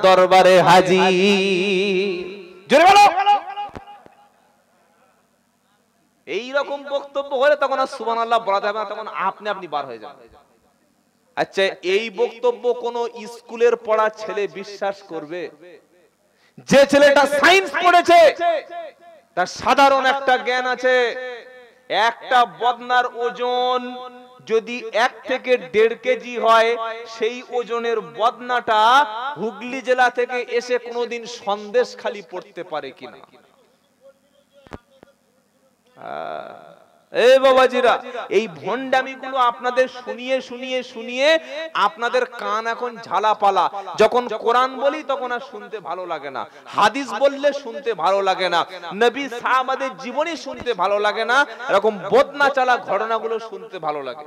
দরবারে হাজির। জোরে বলো। এইরকম বক্তব্য হলে তখন আর সুবহানাল্লাহ বলা যাবে না, তখন আপনি আপনি বার হয়ে যাবে। আচ্ছা, এই বক্তব্য কোন স্কুলের পড়া ছেলে বিশ্বাস করবে? যে ছেলেটা সায়েন্স পড়েছে, তার সাধারণ একটা জ্ঞান আছে, একটা বদনার ওজন যদি 1 থেকে 1.5 কেজি হয়, সেই ওজনের বদনাটা হুগলি জেলা থেকে এসে কোনোদিন সন্দেশখালী পড়তে পারে কিনা? এই বাবাজিরা, এই ভন্ডামিগুলো আপনাদের শুনিয়ে শুনিয়ে শুনিয়ে আপনাদের কান এখন ঝালাপালা। যখন কোরআন বলি তখন আর শুনতে ভালো লাগে না, হাদিস বললে শুনতে ভালো লাগে না, নবী সাহাবাদের জীবনী শুনতে ভালো লাগে না, এরকম বদনা চালা ঘটনাগুলো শুনতে ভালো লাগে।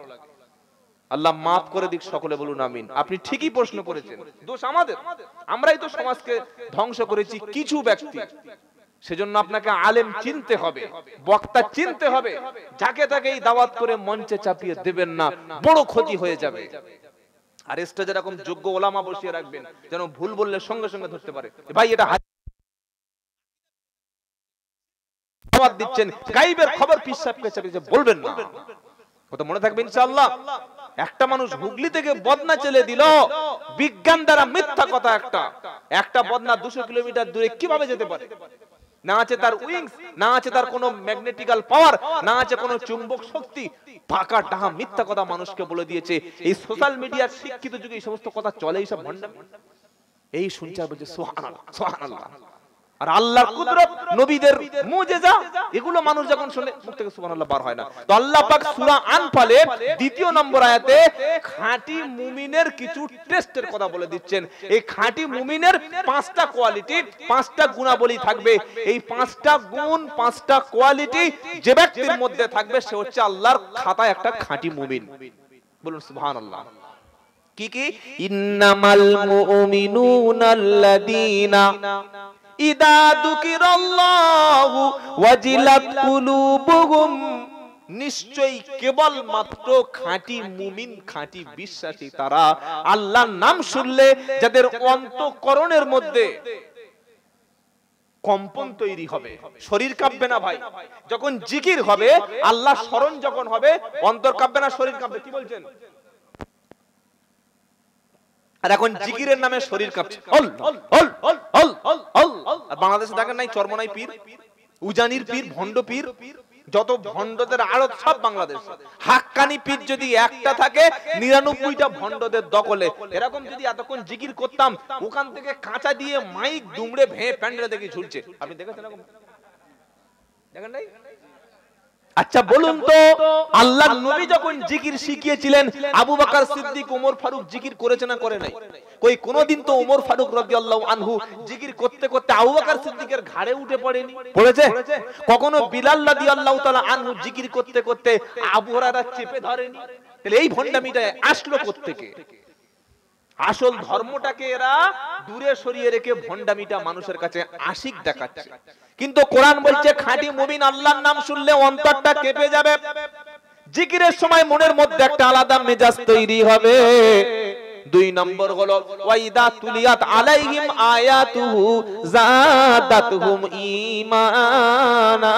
আল্লাহ মাফ করে দিক, সকলে বলুন আমিন। আপনি ঠিকই প্রশ্ন করেছেন, দোষ আমাদের, আমরাই তো সমাজকে ধ্বংস করেছি কিছু ব্যক্তি। সেজন্য আপনাকে আলেম চিনতে হবে, বক্তা চিনতে হবে, যাকে তাকে এই দাওয়াত করে মঞ্চে চাপিয়ে দেবেন না, বড় ক্ষতি হয়ে যাবে। আর স্টেজে এরকম যোগ্য ওলামা বসিয়ে রাখবেন, যেন ভুল বললে সঙ্গে সঙ্গে ধরতে পারে, ভাই এটা দাওয়াত দিচ্ছেন, গায়েবের খবর পীর সাহেবকে চাপিয়ে বলবেন না। কথা মনে থাকবে ইনশাআল্লাহ। একটা মানুষ হুগলি থেকে বদনা চলে দিল, বিজ্ঞান দ্বারা মিথ্যা কথা। একটা বদনা 200 কিলোমিটার দূরে কিভাবে যেতে পারে? না আছে তার উইংস, না আছে তার কোনো ম্যাগনেটিক্যাল পাওয়ার, না আছে কোনো চুম্বক শক্তি। পাকা টাহা মিথ্যা কথা মানুষকে বলে দিয়েছে। এই সোশ্যাল মিডিয়ার শিক্ষিত যুগে এই সমস্ত কথা চলে, এই সব ভণ্ডামি। এই শুনছে আর বলছে সুবহানাল্লাহ সুবহানাল্লাহ। আর আল্লাহর কুদরত, নবীদের মুজিজা, এগুলো মানুষ যখন শুনে মুখ থেকে সুবহানাল্লাহ বার হয় না। তো আল্লাহ পাক সূরা আনফালের 2 নম্বর আয়াতে খাঁটি মুমিনের কিছু টেস্টের কথা বলে দিচ্ছেন। এই খাঁটি মুমিনের 5টা কোয়ালিটি, 5টা গুণাবলী থাকবে। এই 5টা গুণ, 5টা কোয়ালিটি যে ব্যক্তির মধ্যে থাকবে, সে হচ্ছে আল্লাহর খাতায় একটা খাঁটি মুমিন। বলুন সুবহানাল্লাহ। কি কি? ইন্নামাল মুমিনুনাল্লাযীনা ইদা যুকিরাল্লাহু ওয়াজিলাত কুলুবুহুম, নিশ্চয়ই কেবল মাত্র খাঁটি মুমিন, খাঁটি বিশ্বাসী তারা, আল্লাহর নাম শুনলে যাদের অন্তঃকরণের মধ্যে কম্পন তৈরি হবে, শরীর কাঁপবে না ভাই। যখন জিকির হবে, আল্লাহ স্মরণ যখন হবে, অন্তর কাঁপবে না, শরীর কাঁপবে। কি বলছেন? আর এখন জিকিরের নামে শরীর কাঁপছে। আর বাংলাদেশে দেখেন নাই চরমনাই পীর, উজানির পীর, ভণ্ড পীর, যত ভণ্ডদের আড়ত সব বাংলাদেশ। হাক্কানি পীর যদি একটা থাকে, 99টা ভণ্ডদের দখলে। এরকম যদি এতক্ষণ জিকির করতাম, ওখান থেকে কাঁচা দিয়ে মাইক দুমড়ে ভেঙে প্যান্ডেলে দেখে ঝুলছে। আপনি দেখেছেন এরকম? দেখেন নাই? আচ্ছা বলুন তো, আল্লাহর নবী যখন জিকির শিখিয়েছিলেন, আবু বকর সিদ্দিক, ওমর ফারুক জিকির করেছে না করে নাই? কই কোনদিন তো ওমর ফারুক রাদিয়াল্লাহু আনহু জিকির করতে করতে আবু বকর সিদ্দিকের ঘাড়ে উঠে পড়েনি? পড়েছে? কখনো বিলাল রাদিয়াল্লাহু তাআলা আনহু জিকির করতে করতে আবু হুরায়রা চেপে ধরেনি? তাহলে এই ভণ্ডামিটা আসলো কোত্থেকে? আসল ধর্মটাকে এরা দূরে সরিয়ে রেখে ভণ্ডামিটা মানুষের কাছে আশিক দেখাচ্ছে। কিন্তু কোরআন বলছে খাঁটি মুমিন আল্লাহর নাম শুনলে অন্তরটা কেঁপে যাবে, জিকিরের সময় মনের মধ্যে একটা আলাদা মেজাজ তৈরি হবে। 2 নম্বর হলো ওয়াইদা তুলিয়াত আলাইহিম আয়াতুহু যাদাতুহুম ঈমানা,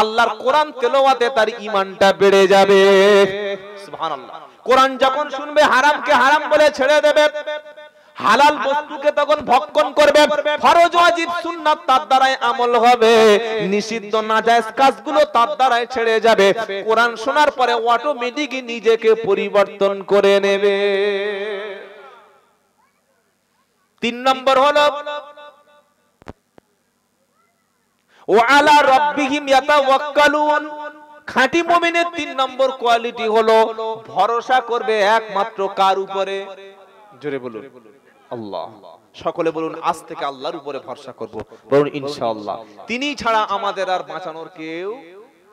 আল্লাহর কোরআন তেলাওয়াতে তার ঈমানটা বেড়ে যাবে। সুবহানাল্লাহ। কোরআন যখন শুনবে, হারামকে হারাম বলে ছেড়ে দেবে, হালাল বস্তুকে তখন ভক্ষণ করবে, ফরজ ওয়াজিব সুন্নাত তার দ্বারাই আমল হবে, নিষিদ্ধ নাজায়েজ কাজগুলো তার দ্বারাই ছেড়ে যাবে। কোরআন শোনার পরে অটোমেটিক নিজেকে পরিবর্তন করে নেবে। 3 নম্বর হলো ওয়া আলা রাব্বিহিম ইয়াতাওয়াক্কালুন, খাঁটি মুমিনের 3 নম্বর কোয়ালিটি হলো ভরসা করবে একমাত্র কার উপরে? জোরে বলুন আল্লাহ। সকলে বলুন আজ থেকে আল্লাহর উপরে ভরসা করব। বলুন ইনশাআল্লাহ। তিনি ছাড়া আমাদের আর বাঁচানোর কেউ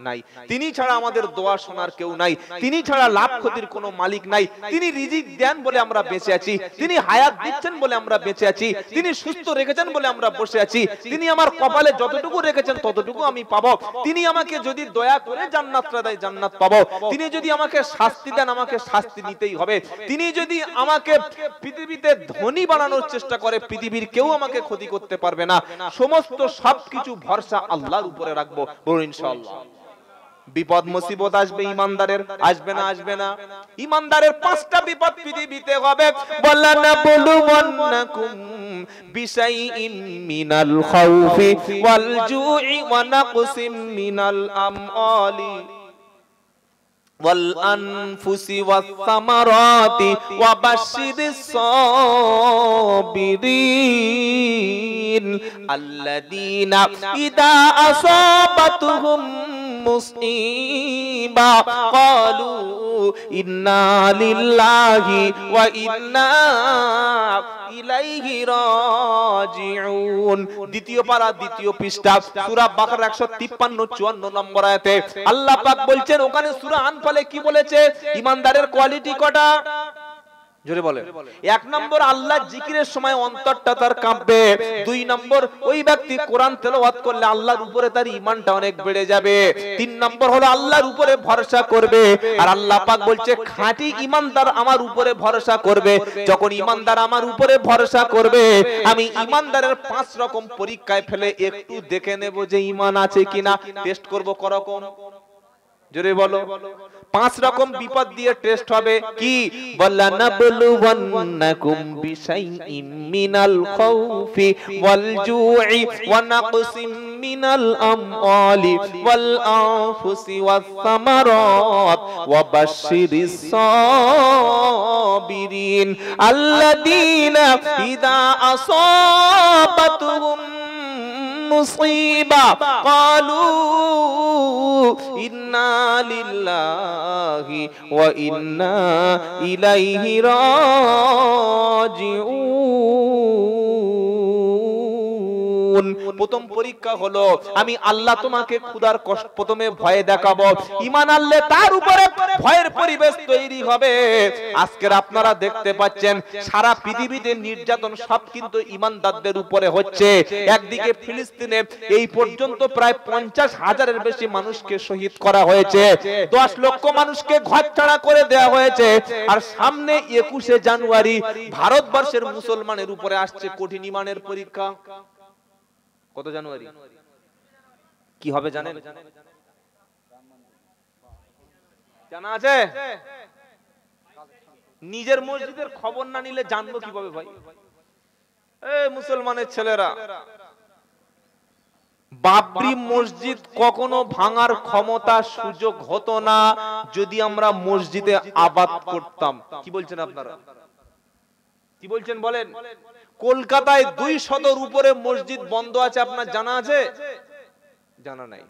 নাই। তিনি ছাড়া আমাদের দোয়া শোনার কেউ নাই। তিনি ছাড়া লাভ ক্ষতির কোনো মালিক নাই। তিনি রিজিক দেন বলে আমরা বেঁচে আছি, তিনি হায়াত দিচ্ছেন বলে আমরা বেঁচে আছি, তিনি সুস্থ রেখেছেন বলে আমরা বসে আছি, তিনি আমার কপালে যতটুকু রেখেছেন ততটুকু আমি পাবো, তিনি আমাকে যদি দয়া করে জান্নাতটা দেয় জান্নাত পাবো, তিনি যদি আমাকে শাস্তি দেন আমাকে শাস্তি নিতেই হবে, তিনি যদি আমাকে পৃথিবীতে ধনী বানানোর চেষ্টা করে পৃথিবীর কেউ আমাকে ক্ষতি করতে পারবে না। সমস্ত সবকিছু ভরসা আল্লাহর উপরে রাখবো, বলুন ইনশাআল্লাহ। বিপদ মুসিবত আসবে ইমানদারের, আসবে না আসবে না? ইমানদারের পাঁচটা বিপদ পৃথিবীতে হবে। বলানা বুলুওয়ান্নাকুম বিশাইইন মিনাল খাউফি ওয়াল জুই ওয়া নাকসিম মিনাল আমওয়ালি ওয়াল আনফুসি ওয়াস সামারাতি ওয়া বাশশিরিস সাবিরিন আল্লাযীনা ইযা আসাবাতুহুম মুসিবা ক্বালু ইন্না লিল্লাহি ওয়া ইন্না ইলাইহি রাজিউন। দ্বিতীয় পারা দ্বিতীয় পৃষ্ঠা সূরা বাকারা 153-54 নম্বর আয়াতে আল্লাহ পাক বলছেন, ওখানে সূরা আনফালে কি বলেছে? ইমানদারের কোয়ালিটি কটা? জোরে বলেন। এক নম্বর, আল্লাহ জিকিরের সময় অন্তরটা তার কাঁপবে। দুই নম্বর, ওই ব্যক্তি কোরআন তেলাওয়াত করলে আল্লাহর উপরে তার ঈমানটা অনেক বেড়ে যাবে। তিন নম্বর হলো আল্লাহর উপরে ভরসা করবে। আর আল্লাহ পাক বলছে খাঁটি ঈমানদার আমার উপরে ভরসা করবে। যখন ঈমানদার আমার উপরে ভরসা করবে, আমি ঈমানদারের 5 রকম পরীক্ষায় ফেলে একটু দেখে নেব যে ঈমান আছে কিনা। টেস্ট করব করকম? জোরে বলো। 5 রকম বিপদ দিয়ে টেস্ট হবে। কি? বলানা বুলুওয়ান্নাকুম বিশাইইম মিনাল খাউফি ওয়াল জুই ওয়া নাকসিম মিনাল আমওয়ালি ওয়াল আনফুসি ওয়াস সামারাত ওয়া বাশশিরিস সাবিরিন আল্লাযীনা ইযা আসাবাতুহুম মুসিবা ক্বালু ইন্না লিল্লাহি ওয়া ইন্না ইলাইহি রাজিউন। প্রথম পরীক্ষা হলো আমি আল্লাহ তোমাকে ক্ষুধার কষ্ট প্রথমে ভয় দেখাবো। ঈমান আনলে তার উপরে ভয়ের পরিবেশ তৈরি হবে। আজকের আপনারা দেখতে পাচ্ছেন সারা পৃথিবীতে নির্যাতন সব কিন্তু ঈমানদারদের উপরে হচ্ছে। একদিকে ফিলিস্তিনে এই পর্যন্ত প্রায় 50,000-এর বেশি মানুষকে শহীদ করা হয়েছে, 10 লক্ষ মানুষকে ঘরছাড়া করে দেওয়া হয়েছে। আর সামনে 21শে জানুয়ারি ভারতবর্ষের মুসলমানের উপরে আসছে কঠিন ঈমানের পরীক্ষা। কত জানুয়ারি? কি হবে জানেন? জানা আছে? নিজের মসজিদের খবর না নিলে জানবো কিভাবে ভাই? এই মুসলমানের ছেলেরা, বাবরি মসজিদ কখনো ভাঙার ক্ষমতা সুযোগ হতো না যদি আমরা মসজিদে আবাদ করতাম। কি বলছেন আপনারা? কি বলছেন বলেন? কলকাতায় 200-এর উপরে মসজিদ বন্ধ আছে, আপনার জানা আছে? জানা নাই।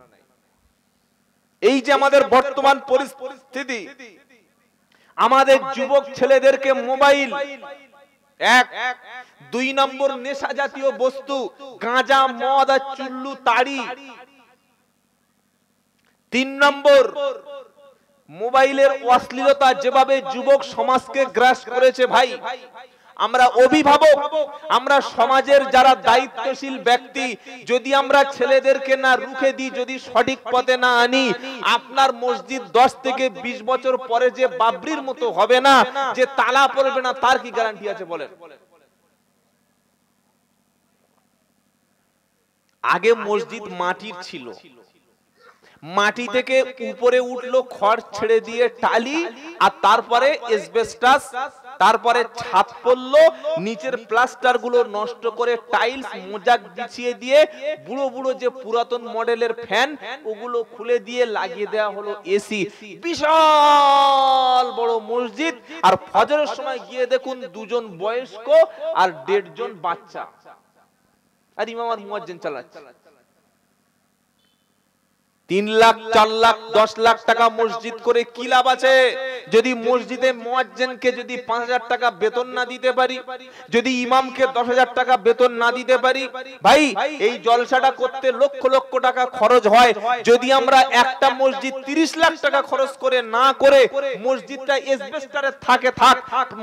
এই যে আমাদের বর্তমান পরিস্থিতি, আমাদের যুবক ছেলেদেরকে মোবাইল এক, 2 নম্বর নেশা জাতীয় বস্তু গাঁজা মদ আর চুল্লু তাড়ি, 3 নম্বর মোবাইলের অশ্লীলতা যেভাবে যুবক সমাজকে গ্রাস করেছে ভাই, আমরা অভিভাবক, আমরা সমাজের যারা দায়িত্বশীল ব্যক্তি, যদি আমরা ছেলেদেরকে না রুখে দিই, যদি সঠিক পথে না আনি, আপনার মসজিদ 10 থেকে 20 বছর পরে যে বাবরির মতো হবে না, যে তালা পড়বে না, তার কি গ্যারান্টি আছে বলেন? আগে মসজিদ মাটির ছিল, মাটি থেকে উপরে উঠলো খড় ছেড়ে দিয়ে টালি, আর তারপরে এসবেস্টাস, তারপরে ছাদ পড়লো, নিচের প্লাস্টার গুলো নষ্ট করে টাইলস মোজাক বিছিয়ে দিয়ে বুড়ো বুড়ো যে পুরাতন মডেলের ফ্যান ওগুলো খুলে দিয়ে লাগিয়ে দেওয়া হলো এসি। বিশাল বড় মসজিদ, আর ফজরের সময় গিয়ে দেখুন 2 জন বয়স্ক আর 1.5 জন বাচ্চা, আর ইমাম আর মুয়াজ্জিন চালাচ্ছে। 3 লাখ 4 লাখ 10 লাখ টাকা মসজিদ করে কি লাভ আছে যদি মসজিদে মুয়াজ্জিনকে যদি 5000 টাকা বেতন না দিতে পারি, যদি ইমামকে 10000 টাকা বেতন না দিতে পারি? ভাই এই জলসাটা করতে লক্ষ লক্ষ টাকা খরচ হয়। যদি আমরা একটা মসজিদ 30 লাখ টাকা খরচ করে না করে মসজিদটা এসবেস্টারে থাকে থাক,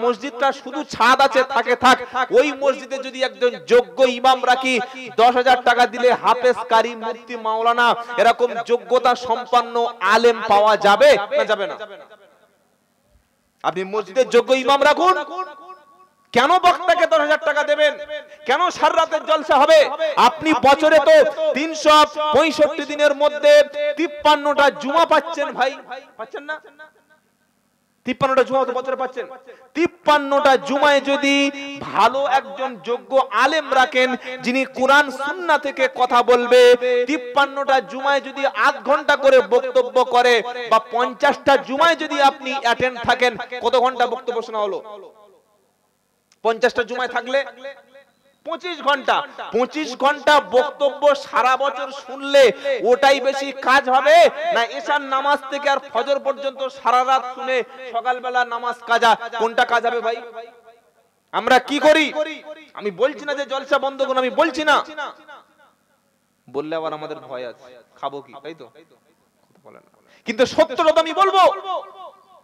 মসজিদটা শুধু ছাদ আছে থাকে থাক, ওই মসজিদে যদি একজন যোগ্য ইমাম রাখি 10000 টাকা দিলে হাফেজ, কারি, মুফতি, মাওলানা এরকম যোগ্যতা সম্পন্ন আলেম পাওয়া যাবে না যাবে না? আপনি মসজিদের যোগ্য ইমাম রাখুন, কেন বক্তাকে 10000 টাকা দেবেন? কেন সারা রাতের জলসা হবে? আপনি বছরে তো 365 দিনের মধ্যে 53টা জুমা পাচ্ছেন ভাই, পাচ্ছেন না? 53টা জুমা তো বছরে পাচ্ছেন। 53টা জুমায় যদি ভালো একজন যোগ্য আলেম রাখেন যিনি কোরআন সুন্নাহ থেকে কথা বলবে, 53টা জুমায় যদি আধ ঘন্টা করে বক্তব্য করে বা 50টা জুমায় যদি আপনি অ্যাটেন্ড থাকেন, কত ঘন্টা বক্তব্য শোনা হলো? 50টা জুমায় থাকলে 25 ঘন্টা। 25 ঘন্টা বক্তব্য সারা বছর শুনলে ওটাই বেশি কাজ হবে না এশার নামাজ থেকে আর ফজর পর্যন্ত সারা রাত শুনে সকালবেলা নামাজ কাজা? কোনটা কাজ হবে ভাই? আমরা কি করি? আমি বলছি না যে জলসা বন্ধ করুন, আমি বলছি না, বললে আবার আমাদের ভয় আছে, খাবো কি, তাই তো? কিন্তু সত্যটা আমি বলবো।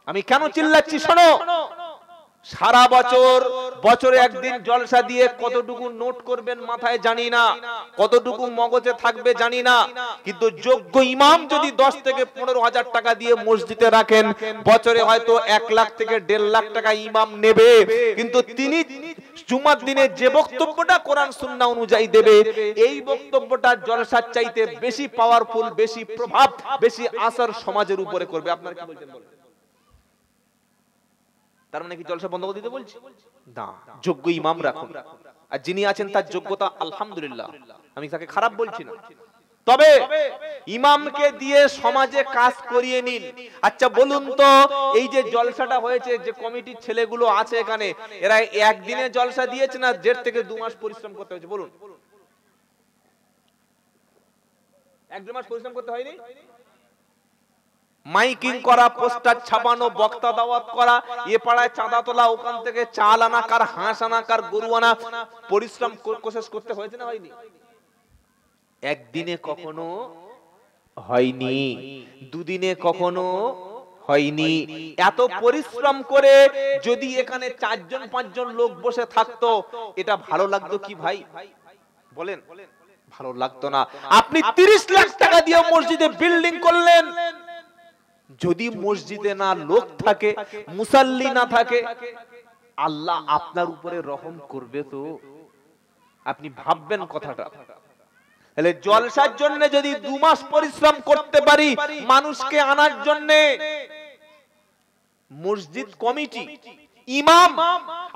আমি কেন চিল্লাচ্ছি শোনো। সারা বছর বছরে একদিন জলসা দিয়ে কতটুকু নোট করবেন মাথায় জানি না, কতটুকু মগজে থাকবে জানি না, কিন্তু যোগ্য ইমাম যদি 10 থেকে 15,000 টাকা দিয়ে মসজিদে রাখেন, বছরে হয়তো 1 লাখ থেকে 1.5 লাখ টাকা ইমাম নেবে, কিন্তু তিনি জুমার দিনে যে বক্তব্যটা কোরআন সুন্নাহ অনুযায়ী দেবে, এই বক্তব্যটা জলসার চাইতে বেশি পাওয়ারফুল, বেশি প্রভাব, বেশি আসর সমাজের উপরে করবে। আপনারা কি বলছেন বলেন? তার মানে কি জলসা বন্ধ করে দিতে বলছি? না, যোগ্য ইমাম রাখুন, আর যিনি আছেন তার যোগ্যতা আলহামদুলিল্লাহ, আমি তাকে খারাপ বলছি না, তবে ইমামকে দিয়ে সমাজে কাজ করিয়ে নিন। আচ্ছা বলুন তো, এই যে জলসাটা হয়েছে, যে কমিটির ছেলেগুলো আছে এখানে, এরা একদিনে জলসা দিয়েছে না 1.5 থেকে 2 মাস পরিশ্রম করতে হয়েছে? বলুন, 1-2 মাস পরিশ্রম করতে হয়নি? মাইকিং করা, পোস্টার ছাপানো, বক্তা দাওয়াত করা, এ পাড়ায় চাঁদা তোলা, ওখান থেকে চাল আনা, কার হাঁস আনা, কার গরু আনা, পরিশ্রম কোশিশ করতে হয়েছে না হয়নি? একদিনে কখনো হয়নি, দুদিনে কখনো হয়নি। এত পরিশ্রম করে যদি এখানে 4জন 5জন লোক বসে থাকতো, এটা ভালো লাগতো কি ভাই? বলেন, ভালো লাগতো না। আপনি 30 লাখ টাকা দিয়ে মসজিদে বিল্ডিং করলেন, যদি মসজিদে না লোক থাকে, মুসাল্লি না থাকে, আল্লাহ আপনার উপরে রহম করবে তো? আপনি ভাববেন কথাটা। তাহলে জলসার জন্য যদি 2 মাস পরিশ্রম করতে পারি মানুষকে আনার জন্য, মসজিদ কমিটি, ইমাম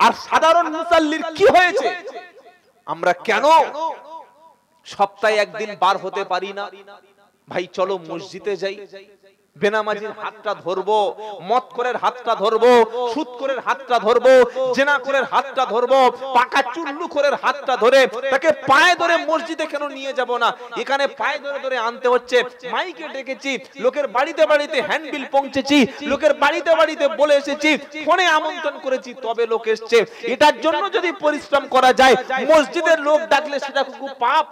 আর সাধারণ মুসাল্লির কি হয়েছে? আমরা কেন সপ্তাহে একদিন বার হতে পারি না? ভাই চলো মসজিদে যাই, বেনামাজির হাতটা ধরবো, মদখোরের হাতটা ধরবো, সুদখোরের হাতটা ধরবো, জেনাখোরের হাতটা ধরবো, পাকা চুল্লুখোরের হাতটা ধরে তাকে পায়ে ধরে মসজিদে কেন নিয়ে যাব না? এখানে পায়ে ধরে ধরে আনতে হচ্ছে। মাইকে ডেকেছি, লোকের বাড়িতে বাড়িতে হ্যান্ডবিল পৌঁছেছি, লোকের বাড়িতে বাড়িতে বলে এসেছি, ফোনে আমন্ত্রণ করেছি, তবে লোক এসছে। এটার জন্য যদি পরিশ্রম করা যায়, মসজিদের লোক ডাকলে সেটা খুব পাপ।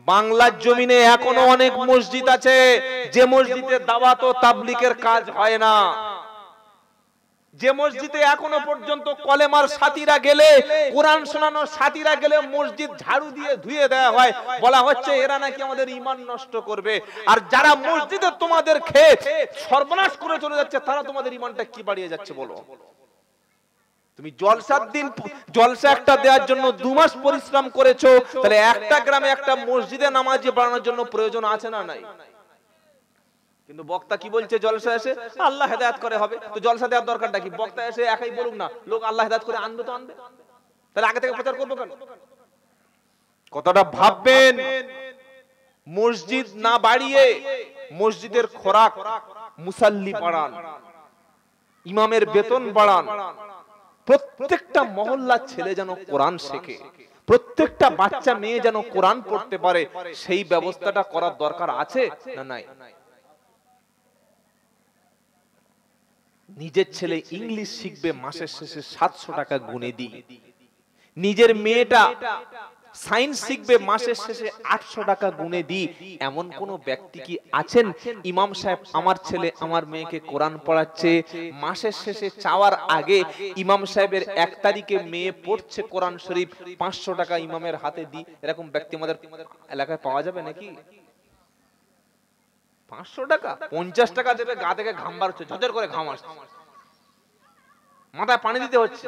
বাংলার জমিনে এখনো অনেক মসজিদ আছে যে মসজিদে দাওয়াত ও তাবলীগের কাজ হয় না, যে মসজিদে এখনো পর্যন্ত কলেমার সাথীরা গেলে, কোরআন শোনানোর সাথীরা গেলে মসজিদ ঝাড়ু দিয়ে ধুয়ে দেওয়া হয়, বলা হচ্ছে এরা নাকি আমাদের ঈমান নষ্ট করবে। আর যারা মসজিদে তোমাদের খেয়ে সর্বনাশ করে চলে যাচ্ছে, তারা তোমাদের ঈমানটা কি বাড়িয়ে যাচ্ছে বলো? তুমি জলসার দিন জলসা একটা দেওয়ার জন্য 2 মাস পরিশ্রম করেছো, তাহলে একটা গ্রামে একটা মসজিদে নামাজি বানানোর জন্য প্রয়োজন আছে না নাই? কিন্তু বক্তা কি বলছে? জলসা এসে আল্লাহ হেদায়েত করে হবে, তো জলসা দেওয়ার দরকারটা কি? বক্তা এসে একাই বলুক না, লোক আল্লাহ হেদায়েত করে আনবে তো আনবে, তাহলে আগে থেকে প্রচার করবো কেন? কতটা ভাববেন। মসজিদ না বাড়িয়ে মসজিদের খোরাক, মুসাল্লি বাড়ান, ইমামের বেতন বাড়ান, প্রত্যেকটা মহল্লার ছেলে যেন কোরআন শেখে, প্রত্যেকটা বাচ্চা মেয়ে যেন কোরআন পড়তে পারে সেই ব্যবস্থাটা করার দরকার আছে না নাই? নিজের ছেলে ইংলিশ শিখবে, মাসের শেষে 700 টাকা গুনে দিই। নিজের মেয়েটা সায়েন্স শিখবে, মাসের শেষে 800 টাকা গুনে দিই। এমন কোন ব্যক্তি কি আছেন ইমাম সাহেব আমার ছেলে আমার মেয়েকে কোরআন পড়াচ্ছে, মাসের শেষে চাওয়ার আগে ইমাম সাহেবের 1 তারিখে মেয়ে পড়ছে কোরআন শরীফ, 500 টাকা ইমামের হাতে দিই, এরকম ব্যক্তি আমাদের এলাকায় পাওয়া যাবে নাকি? 500 টাকা 50 টাকা দেবে, গা থেকে ঘাম বার হচ্ছে, ঝরঝর করে ঘাম আসছে, মাথায় পানি দিতে হচ্ছে।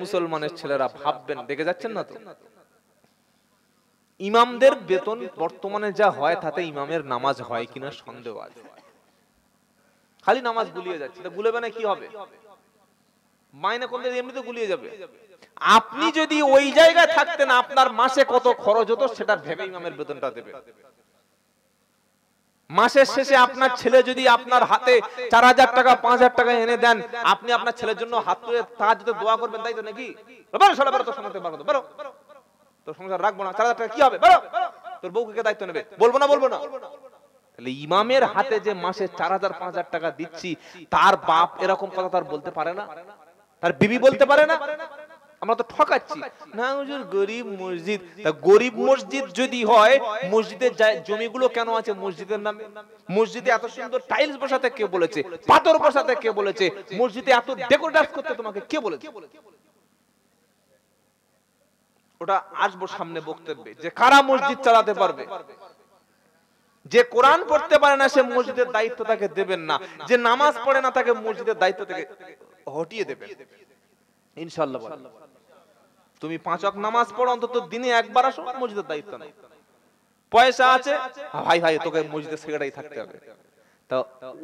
মুসলমানের ছেলেরা ভাববেন, দেখে যাচ্ছেন না তো ইমামদের বেতন বর্তমানে যা হয় তাতে ইমামের নামাজ হয় কিনা সন্দেহ আছে। খালি নামাজ গুলিয়ে যাচ্ছে, গুলেবে না কি হবে? মাইনে করলে এমনিতে গুলিয়ে যাবে। আপনি যদি ওই জায়গায় থাকতেন আপনার মাসে কত খরচ হতো সেটা ভেবে ইমামের বেতনটা দেবে। মাসের শেষে আপনার ছেলে যদি আপনার হাতে 4000 টাকা 5000 টাকা এনে দেন, আপনি আপনার ছেলের জন্য হাত তুলে তাহাজ্জুদে দোয়া করবেন, তাই তো নাকি? বলো শালা বলো, তোর সংসার পারবো না, বলো তোর সংসার রাখবো না, 4000 টাকা কি হবে, বলো তোর বউকে কে দায়িত্ব নেবে, বলবো না বলবো না। তাহলে ইমামের হাতে যে মাসে 4000 5000 টাকা দিচ্ছি, তার বাপ এরকম কথা তার বলতে পারে না? তার বিবি বলতে পারে না? আমরা তো ঠকাচ্ছি না হুজুর, গরিব মসজিদ। তা গরিব মসজিদ যদি হয়, মসজিদের জমিগুলো কেন আছে মসজিদের নামে? মসজিদে এত সুন্দর টাইলস বসাতে কে বলেছে? পাথর বসাতে কে বলেছে? মসজিদে এত ডেকোরেট করতে তোমাকে কে বলেছে? ওটা আসবো সামনে বক্তব্যে, যে কারা মসজিদ চালাতে পারবে। যে কোরআন পড়তে পারে না সে মসজিদের দায়িত্ব তাকে দেবেন না, যে নামাজ পড়ে না তাকে মসজিদের দায়িত্ব থেকে হটিয়ে দেবেন ইনশাআল্লাহ। তুমি 5 ওয়াক্ত নামাজ পড়ো, অন্তত দিনে একবার আসো, মসজিদের দায়িত্ব নাই। পয়সা আছে, ভাই ভাই তোকে মসজিদের সেক্রেটারি থাকতে হবে। তো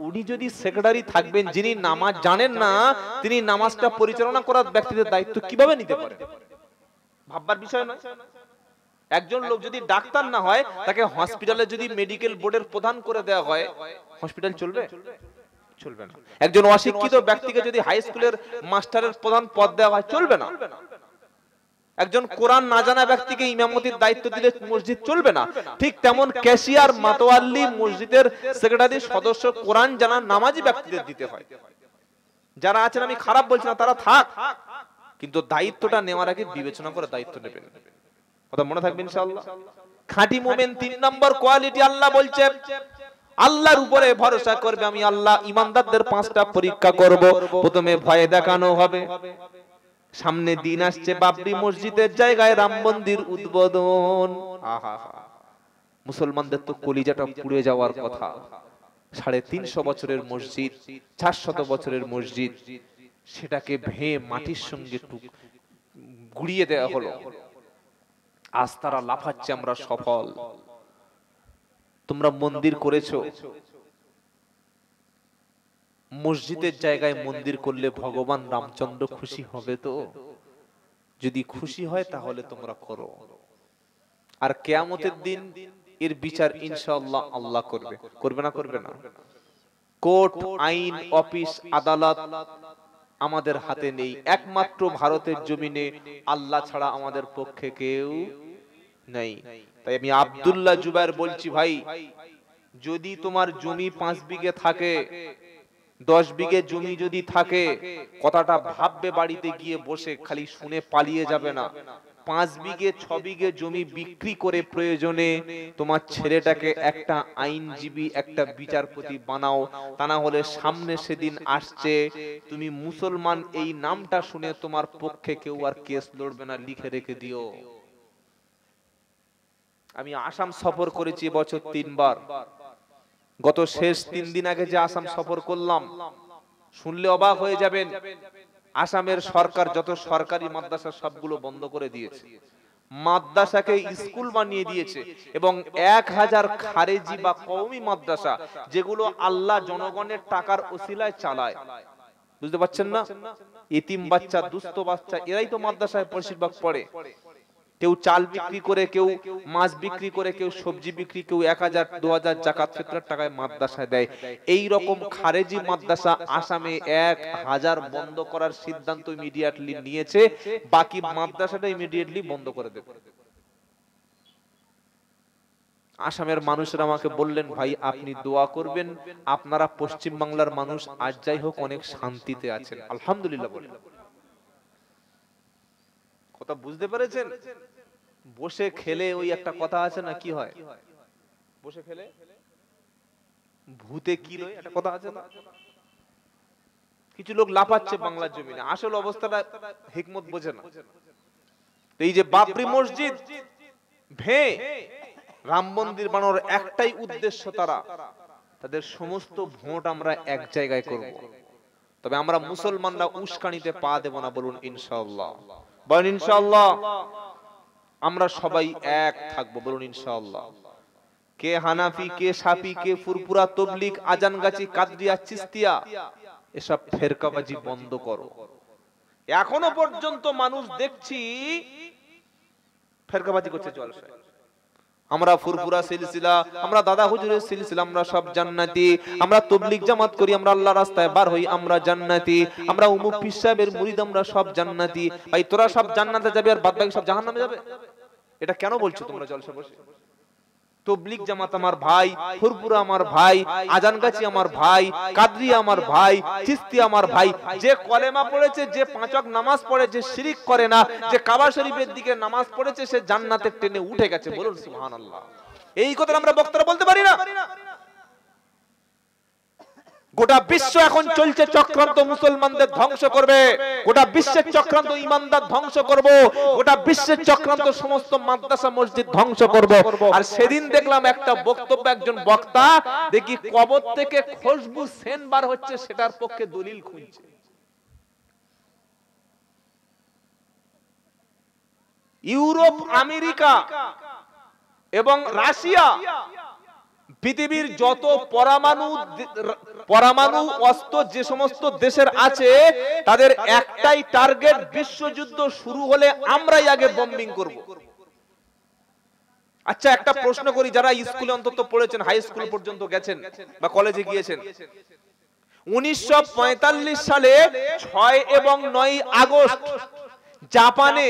উনি যদি সেক্রেটারি থাকবেন, যিনি নামাজ জানেন না, তিনি নামাজটা পরিচালনা করার ব্যক্তিদের দায়িত্ব কিভাবে নিতে পারেন? ভাববার বিষয় নয়। একজন লোক যদি ডাক্তার না হয়, তাকে হসপিটালে যদি মেডিকেল বোর্ডের প্রধান করে দেওয়া হয়, হসপিটাল চলবে? চলবে না। একজন অশিক্ষিত ব্যক্তিকে যদি হাই স্কুলের মাস্টারের প্রধান পদ দেওয়া হয়, চলবে না। একজন কোরআন না জানা ব্যক্তিকে ইমামতির দায়িত্ব দিলে মসজিদ চলবে না। ঠিক তেমন ক্যাশিয়ার, মাতোয়াল্লি, মসজিদের সেক্রেটারি সদস্য কোরআন জানা নামাজি ব্যক্তিদের দিতে হয়। যারা আছেন, আমি খারাপ বলছি না, তারা থাক, কিন্তু দায়িত্বটা নেওয়ার আগে বিবেচনা করে দায়িত্ব নেবেন। কথা মনে থাকবে ইনশাআল্লাহ। খাঁটি মুমিন 3 নম্বর কোয়ালিটি আল্লাহ বলছে, আল্লাহর উপরে ভরসা করবে। আমি আল্লাহ ইমানদারদের 5টা পরীক্ষা করব। প্রথমে ভয় দেখানো হবে। সামনে দিন আসছে, বাবরি মসজিদের জায়গায় রাম মন্দির উদ্বোধন। মুসলমানদের তো কলিজাটা পুড়ে যাওয়ার কথা। 350 বছরের মসজিদ, 400 বছরের মসজিদ, সেটাকে ভেঙে মাটির সঙ্গে গুড়িয়ে দেওয়া হলো। আজ তারা লাফাচ্ছে আমরা সফল। তোমরা মন্দির করেছো, মসজিদের জায়গায় মন্দির করলে ভগবান রামচন্দ্র খুশি হবে তো? যদি খুশি হয় তাহলে তোমরা করো। আর কিয়ামতের দিন এর বিচার ইনশাআল্লাহ আল্লাহ করবে। করবে না? করবে না? কোর্ট, আইন, অফিস, আদালত আমাদের হাতে নেই। একমাত্র ভারতের জমিনে আল্লাহ ছাড়া আমাদের পক্ষে কেউ নেই। তাই আমি আব্দুল্লাহ জুবায়ের বলছি, ভাই যদি তোমার জমি 5 বিঘে থাকে, 10 বিঘে জমি যদি থাকে, কথাটা ভাববে বাড়িতে গিয়ে বসে, খালি শুনে পালিয়ে যাবে না। 5 বিঘে 6 বিঘে জমি বিক্রি করে প্রয়োজনে তোমার ছেলেটাকে একটা আইনজীবী, একটা বিচারপতি বানাও। তা না হলে সামনে সেদিন আসছে, তুমি মুসলমান এই নামটা শুনে তোমার পক্ষে কেউ আর কেস লড়বে না, লিখে রেখে দিও। আমি আসাম সফর করেছি বছর 3 বার। গত শেষ 3 দিন আগে যে আসাম সফর করলাম, শুনলে অবাক হয়ে যাবেন। আসামের সরকার যত সরকারি মাদ্রাসা সবগুলো বন্ধ করে দিয়েছে, মাদ্রাসাকে স্কুল বানিয়ে দিয়েছে, এবং 1000 খারেজি বা কওমি মাদ্রাসা, যেগুলো আল্লাহ জনগণের টাকার ওসিলায় চালায়। বুঝতে পারছেন না? ইতিম বাচ্চা, দুস্থ বাচ্চা, এরাই তো মাদ্রাসায় বেশিরভাগ পড়ে। কেউ চাল বিক্রি করে, কেউ মাছ বিক্রি করে, কেউ সবজি বিক্রি, কেউ 1000 2000 যাকাত ফিতরার টাকায় মাদ্রাসায় দেয়। এই রকম খারেজি মাদ্রাসা আসামে 1000 বন্ধ করার সিদ্ধান্ত ইমিডিয়েটলি নিয়েছে, বাকি মাদ্রাসাটা ইমিডিয়েটলি বন্ধ করে দেবে। আসামের মানুষরা আমাকে বললেন, ভাই আপনি দোয়া করবেন, আপনারা পশ্চিম বাংলার মানুষ আজ যাই হোক অনেক শান্তিতে আছেন, আলহামদুলিল্লাহ বলেন। কথা বুঝতে পেরেছেন? বসে খেলে ওই একটা কথা আছে না, কি হয়, বসে খেলে ভূতে কি লয়, একটা কথা আছে না। কিছু লোক লাফাচ্ছে বাংলার জমিনে, আসল অবস্থাটা হিকমত বোঝে না। এই যে বাবরি মসজিদ ভেঙে রাম মন্দির বানানোর একটাই উদ্দেশ্য, তাদের সমস্ত ভোট আমরা এক জায়গায় করব, তবে আমরা মুসলমানরা উস্কানিতে পা দেব না, বলুন ইনশাআল্লাহ। বলেন ইনশাআল্লাহ। আমরা সবাই এক থাকবো, বলুন ইনশাআল্লাহ। কে হানাফি, কে শাফি, কে ফুরফুরা, তবলিগ, আজানগাছি, কাদরিয়া, চিস্তিয়া, এসব ফেরকাবাজি বন্ধ করো। এখনো পর্যন্ত মানুষ দেখছি ফেরকাবাজি করছে জলসায়। আমরা ফুরফুরা সিলসিলা, আমরা দাদা হুজুরের সিলসিলা, আমরা সব জান্নাতি, আমরা তবলিগ জামাত করি, আমরা আল্লাহর রাস্তায় বার হই, আমরা জান্নাতি, আমরা উমুক পীর সাহেবের মুরিদ, আমরা সব জান্নাতি। ভাই তোরা সব জান্নাতে যাবে আর বাদ বাকি সব জাহান্নামে যাবে? এটা কেন বলছো তোমরা জলসা বসে? তবলিগ জামাত আমার ভাই, ফুরফুরা আমার ভাই, আজানগাছি আমার ভাই, কাদরিয়া আমার ভাই, চিস্তি আমার ভাই। যে কলেমা পড়েছে, যে 5 ওয়াক্ত নামাজ পড়ে, যে শিরিক করে না, যে কাবা শরীফের দিকে নামাজ পড়েছে, সে জান্নাতের ট্রেনে উঠে গেছে, বলুন সুবহানাল্লাহ। এই কথা আমরা বক্তারা বলতে পারি না? গোটা বিশ্ব এখন চলছে চক্রান্ত মুসলমানদের ধ্বংস করবে, গোটা বিশ্বের চক্রান্ত ইমানদার ধ্বংস করব, গোটা বিশ্বের চক্রান্ত সমস্ত মাদ্রাসা মসজিদ ধ্বংস করব। আর সেদিন দেখলাম একটা বক্তব্য, একজন বক্তা দেখি কবর থেকে খুশবু সেন বার হচ্ছে, সেটার পক্ষে দলিল খুঁজছে। ইউরোপ, আমেরিকা এবং রাশিয়া, পৃথিবীর যত পরমাণু অস্ত্র যে সমস্ত দেশের আছে, তাদের একটাই টার্গেট, বিশ্বযুদ্ধ শুরু হলে আমরাই আগে বম্বিং করব। আচ্ছা একটা প্রশ্ন করি, যারা স্কুলে অন্তত পড়েছেন, হাই স্কুল পর্যন্ত গেছেন বা কলেজে গিয়েছেন, 1945 সালে 6 এবং 9 আগস্ট জাপানে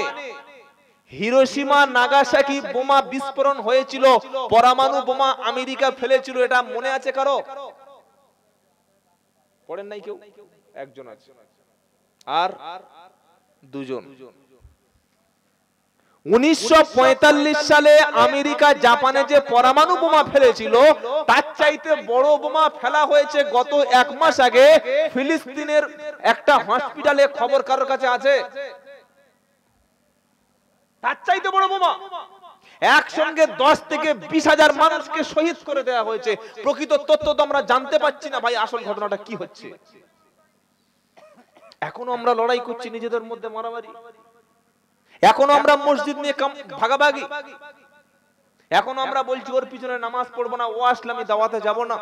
হিরোশিমা নাগাসাকি বোমা বিস্ফোরণ হয়েছিল, পরমাণু বোমা আমেরিকা ফেলেছিল, এটা মনে আছে কারো? পড়েন নাই কেউ? একজন আছে, আর দুজন। 1945 সালে আমেরিকা জাপানে যে পরমাণু বোমা ফেলেছিল, তার চাইতে বড় বোমা ফেলা হয়েছে গত 1 মাস আগে ফিলিস্তিনের একটা হসপিটালে। খবর কারোর কাছে আছে? তার চাইতে বড় বোমা। একসঙ্গে 10 থেকে 20,000 মানুষকে শহীদ করে দেওয়া হয়েছে। প্রকৃত তথ্য তো আমরা জানতে পাচ্ছি না ভাই, আসল ঘটনাটা কি হচ্ছে। এখনো আমরা লড়াই করছি নিজেদের মধ্যে, মারামারি। এখনো আমরা মসজিদ নিয়ে ভাগাভাগি। এখনো আমরা বলছি ওর পিছনে নামাজ পড়বো না, ও আসলে আমি দাওয়াতে যাব না।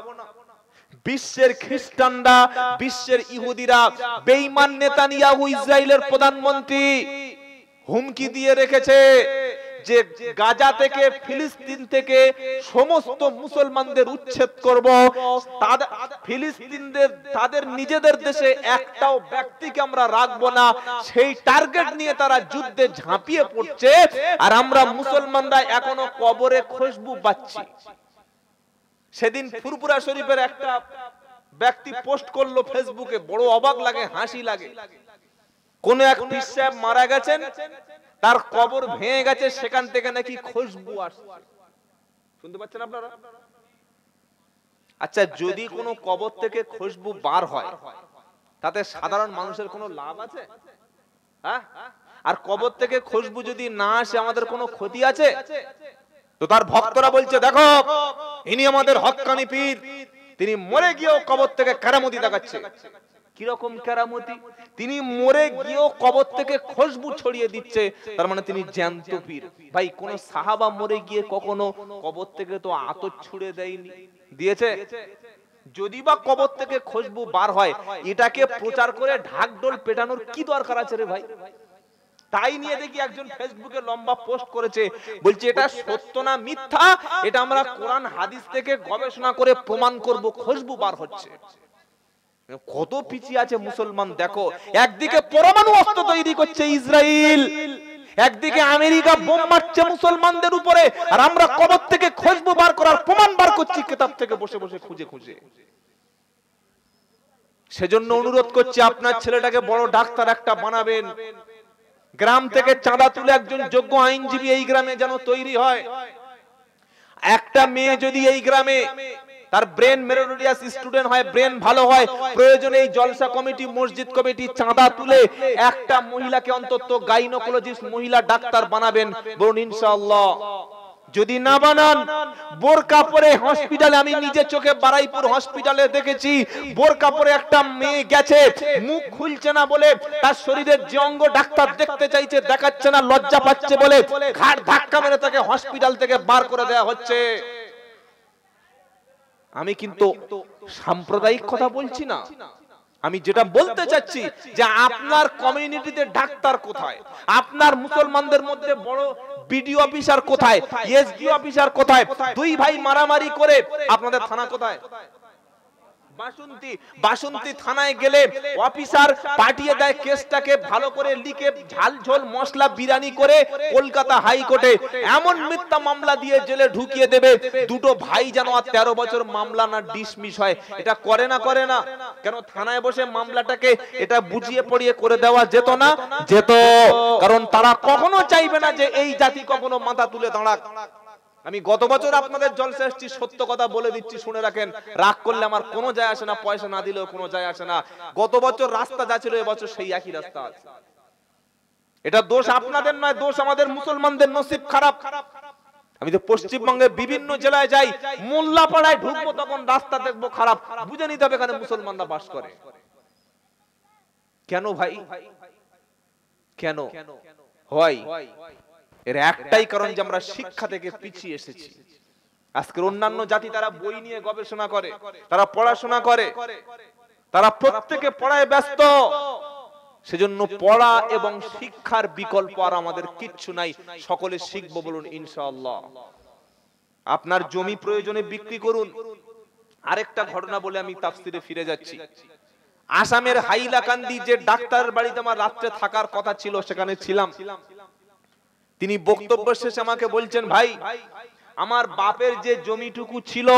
বিশ্বের খ্রিস্টানরা, বিশ্বের ইহুদিরা, বেঈমান নেতানিয়াহু ইসরায়েলের প্রধানমন্ত্রী হুমকি দিয়ে রেখেছে যে গাজা থেকে, ফিলিস্তিন থেকে সমস্ত মুসলমানদের উচ্ছেদ করব। ফিলিস্তিনদের তাদের নিজেদের দেশে একটাও ব্যক্তিকে আমরা রাখবো না, সেই টার্গেট নিয়ে তারা যুদ্ধে ঝাঁপিয়ে পড়ছে। আর আমরা মুসলমানরা এখনো কবরে খুশবু পাচ্ছি। সেদিন ফুরফুরা শরীফের একটা ব্যক্তি পোস্ট করলো ফেসবুকে, বড় অবাক লাগে, হাসি লাগে। কোন এক পীর সাহেব মারা গেছেন, তার কবর ভেঙে গেছে, সেখান থেকে নাকি খুশবু আসছে। শুনতে পাচ্ছেন আপনারা? আচ্ছা যদি কোনো কবর থেকে খুশবু বার হয়, তাতে সাধারণ মানুষের কোনো লাভ আছে? হ্যাঁ? আর কবর থেকে খুশবু যদি না আসে, আমাদের কোনো ক্ষতি আছে? তো তার ভক্তরা বলছে, দেখো ইনি আমাদের হক্কানি পীর, তিনি মরে গিয়েও কবর থেকে কারামতি দেখাচ্ছে। কিরকম কেরামতি? তিনি মরে গিয়েও কবর থেকে খুশবু ছড়িয়ে দিচ্ছে, তার মানে তিনি জ্যান্ত পীর। ভাই কোন সাহাবা মরে গিয়ে কখনো কবর থেকে তো আতর ছুড়ে দেয়নি, দিয়েছে? যদি বা কবর থেকে খুশবু বার হয়, এটাকে প্রচার করে ঢাকঢোল পেটানোর কি দরকার আছে রে ভাই? তাই নিয়ে দেখি একজন ফেসবুকে লম্বা পোস্ট করেছে, বলছে এটা সত্য না মিথ্যা, এটা আমরা কোরআন হাদিস থেকে গবেষণা করে প্রমাণ করব, খুশবু বার হচ্ছে। কত পিছিয়ে আছে মুসলমান দেখো। একদিকে পরমাণু অস্ত্র তৈরি করছে ইসরায়েল, একদিকে আমেরিকা বোম মারছে মুসলমানদের উপরে, আর আমরা কবর থেকে খুশবু বার করার প্রমাণ বার করছি কিতাব থেকে বসে বসে খুঁজে খুঁজে। সেজন্য অনুরোধ করছি আপনার ছেলেটাকে বড় ডাক্তার একটা বানাবেন। গ্রাম থেকে চাঁদা তুলে একজন যোগ্য আইনজীবী এই গ্রামে যেন তৈরি হয়। একটা মেয়ে যদি এই গ্রামে তার ব্রেন মেরিটোরিয়াস স্টুডেন্ট হয়, ব্রেন ভালো হয়, প্রয়োজনে এই জলসা কমিটি, মসজিদ কমিটি চাঁদা তুলে একটা মহিলাকে অন্তত গাইনোকোলজিস্ট মহিলা ডাক্তার বানাবেন, বলুন ইনশাআল্লাহ। যদি না বানান, বোরকা পরে হসপিটালে, আমি নিজে চোখে বারাইপুর হসপিটালে দেখেছি, বোরকা পরে একটা মেয়ে গেছে, মুখ খুলছে না বলে, তার শরীরের যে অঙ্গ ডাক্তার দেখতে চাইছে দেখাচ্ছে না, লজ্জা পাচ্ছে বলে ঘাড় ধাক্কা মেরে তাকে হসপিটাল থেকে বার করে দেওয়া হচ্ছে। আমি কিন্তু সাম্প্রদায়িক কথা বলছি না, আমি যেটা বলতে চাচ্ছি যে আপনার কমিউনিটিতে ডাক্তার কোথায়, আপনার মুসলমানদের মধ্যে বড় বিডিও অফিসার কোথায়, এসডি অফিসার কোথায়, দুই ভাই মারামারি করে আপনাদের থানা কোথায়? বাসন্তী থানায় গেলে অফিসার পাঠিয়ে দেয় কেসটাকে ভালো করে লিখে ঝাল ঝোল মশলা বিরিয়ানি করে কলকাতা হাইকোর্টে এমন মিথ্যা মামলা দিয়ে জেলে ঢুকিয়ে দেবে, দুটো ভাই যেন আর 13 বছর মামলা না ডিসমিস হয়। এটা করে না কেন? থানায় বসে মামলাটাকে এটা বুঝিয়ে পড়িয়ে করে দেওয়া যেত না? যেত, কারণ তারা কখনো চাইবে না যে এই জাতি কখনো মাথা তুলে দাঁড়াক। আমি গত বছর আপনাদের জলসা এসেছি, সত্য কথা বলে দিচ্ছি, শুনে রাখেন, রাগ করলে আমার কোনো যায় আসে না, পয়সা না দিলেও কোনো যায় আসে না। গত বছর রাস্তা যা ছিল এবছর সেই একই রাস্তা আছে। এটা দোষ আপনাদের নয়, দোষ আমাদের মুসলমানদের, নসিব খারাপ। আমি তো পশ্চিমবঙ্গের বিভিন্ন জেলায় যাই, মোল্লাপাড়ায় ঢুকবো তখন রাস্তা দেখবো খারাপ, বুঝে নিতে হবে এখানে মুসলমানরা বাস করে। কেন ভাই, কেন হয়? এর একটাই কারণ যে আমরা শিক্ষা থেকে পিছিয়ে এসেছি। আজকের অন্যান্য জাতি তারা বই নিয়ে গবেষণা করে, তারা পড়াশোনা করে, তারা প্রত্যেকে পড়ায় ব্যস্ত। সেজন্য পড়া এবং শিক্ষার বিকল্প আর আমাদের কিচ্ছু নাই। সকলে শিখবো, বলুন ইনশাআল্লাহ। আপনার জমি প্রয়োজনে বিক্রি করুন। আরেকটা ঘটনা বলে আমি তাফসিরে ফিরে যাচ্ছি। আসামের হাইলাকান্দি যে ডাক্তারের বাড়িতে আমার রাত্রে থাকার কথা ছিল, সেখানে ছিলাম। তিনি বক্তব্য শেষে আমাকে বলছেন, ভাই আমার বাপের যে জমিটুকু ছিল,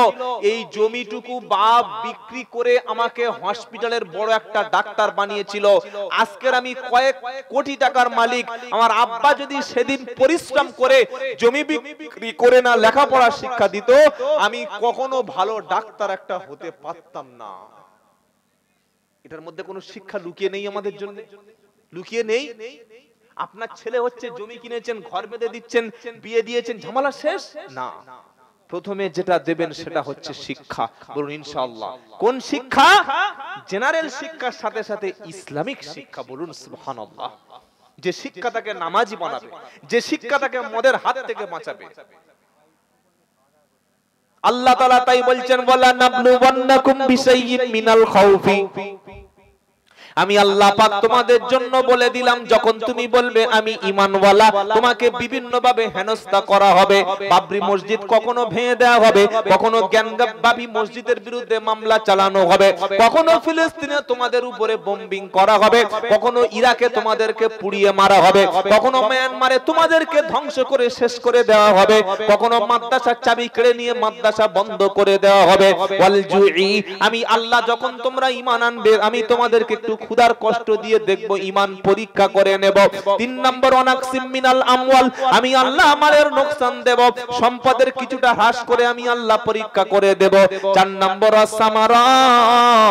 এই জমিটুকু বাপ বিক্রি করে আমাকে হসপিটালের বড় একটা ডাক্তার বানিয়েছিল। আজকের আমি কয়েক কোটি টাকার মালিক। আমার আব্বা যদি সেদিন পরিশ্রম করে জমি বিক্রি করে না লেখাপড়া শিক্ষা দিত, আমি কখনো ভালো ডাক্তার একটা হতে পারতাম না। এটার মধ্যে কোনো শিক্ষা লুকিয়ে নেই আমাদের জন্য? লুকিয়ে নেই? আপনার ছেলে হচ্ছে, জমি কিনেছেন, ঘর বেঁধে দিচ্ছেন, বিয়ে দিয়েছেন, ঝামেলা শেষ না। প্রথমে যেটা দেবেন সেটা হচ্ছে শিক্ষা, বলুন ইনশাআল্লাহ। কোন শিক্ষা? জেনারেল শিক্ষার সাথে সাথে ইসলামিক শিক্ষা, বলুন সুবহানাল্লাহ। যে শিক্ষা তাকে নামাজি বানাবে, যে শিক্ষা তাকে মদের হাত থেকে বাঁচাবে। আল্লাহ তাআলা তাই বলছেন, ওয়ালা নাবলুওয়ান্নাকুম বিশাইয়্যিন মিনাল খাউফি। আমি আল্লাহ পাক তোমাদের জন্য বলে দিলাম, যখন তুমি বলবে আমি ঈমানওয়ালা, তোমাকে বিভিন্ন ভাবে হেনস্থা করা হবে। বাবরি মসজিদ কখনো ভেঙে দেওয়া হবে, কখনো জ্ঞানবাপী মসজিদের বিরুদ্ধে মামলা চালানো হবে, কখনো ফিলিস্তিনে তোমাদের উপরে বোম্বিং করা হবে, কখনো ইরাকে তোমাদেরকে পুড়িয়ে মারা হবে, কখনো মিয়ানমারে তোমাদেরকে ধ্বংস করে শেষ করে দেওয়া হবে, কখনো মাদ্রাসার চাবি কেড়ে নিয়ে মাদ্রাসা বন্ধ করে দেওয়া হবে। ওয়াল জুই, আমি আল্লাহ যখন তোমরা ঈমান আনবে, আমি তোমাদেরকে একটু ক্ষুধার কষ্ট দিয়ে দেখবো, ঈমান পরীক্ষা করে নেব। 3 নম্বর, ওয়ানাকসিম মিনাল আমওয়াল, আমি আল্লাহ মালের নোকসান দেব, সম্পদের কিছুটা হ্রাস করে আমি আল্লাহ পরীক্ষা করে দেব। 4 নম্বর, আস-সামারাত,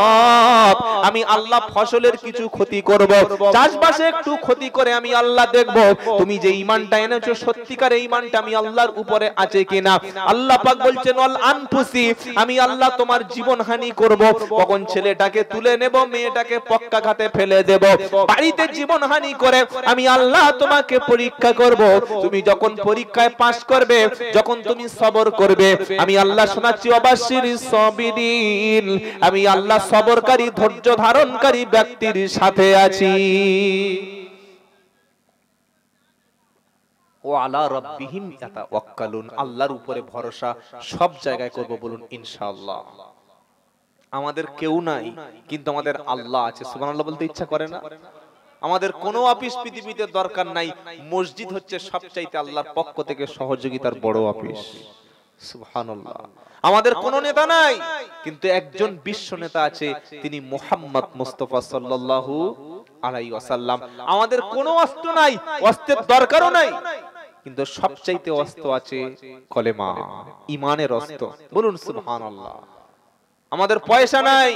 আমি আল্লাহ ফসলের কিছু ক্ষতি করব, চাষবাসে একটু ক্ষতি করে আমি আল্লাহ দেখব তুমি যে ঈমানটা এনেছো সত্যিকার ঈমানটা আমি আল্লাহর উপরে আছে কিনা। আল্লাহ পাক বলছেন, ওয়াল আনফুসি, আমি আল্লাহ তোমার জীবন হানি করব। কখন ছেলেটাকে তুলে নেব, মেয়েটাকে পক্কা ঘাতে ফেলে দেব, বাড়িতে জীবন হানি করে আমি আল্লাহ তোমাকে পরীক্ষা করব। তুমি যখন পরীক্ষায় পাস করবে, যখন তুমি সবর করবে, আমি আল্লাহ শোনাচ্ছি, ওয়াবাশশিরিস সাবিরিন, আমি আল্লাহ সবরকারী ধৈর্য ধারণকারী ব্যক্তির সাথে আছি। ও আলা রাব্বিহিম ইয়াতাওয়াক্কালুন, আল্লাহর উপরে ভরসা সব জায়গায় করব, বলুন ইনশাআল্লাহ। আমাদের কেউ নাই, কিন্তু আমাদের আল্লাহ আছে। সুবহানাল্লাহ বলতে ইচ্ছা করে না? আমাদের কোনো অফিস পৃথিবীতে দরকার নাই, মসজিদ হচ্ছে সবচাইতে আল্লাহর পক্ষ থেকে সহযোগিতার বড় অফিস। সুবহানাল্লাহ। আমাদের কোনো নেতা নাই, কিন্তু একজন বিশ্ব নেতা আছে, তিনি মুহাম্মদ মুস্তাফা সাল্লাল্লাহু আলাইহি ওয়াসাল্লাম। আমাদের কোনো অস্ত্র নাই, অস্ত্রের দরকারও নাই, কিন্তু সবচাইতে অস্ত্র আছে কলেমা, ঈমানের অস্ত্র, বলুন সুবহানাল্লাহ। আমাদের পয়সা নাই,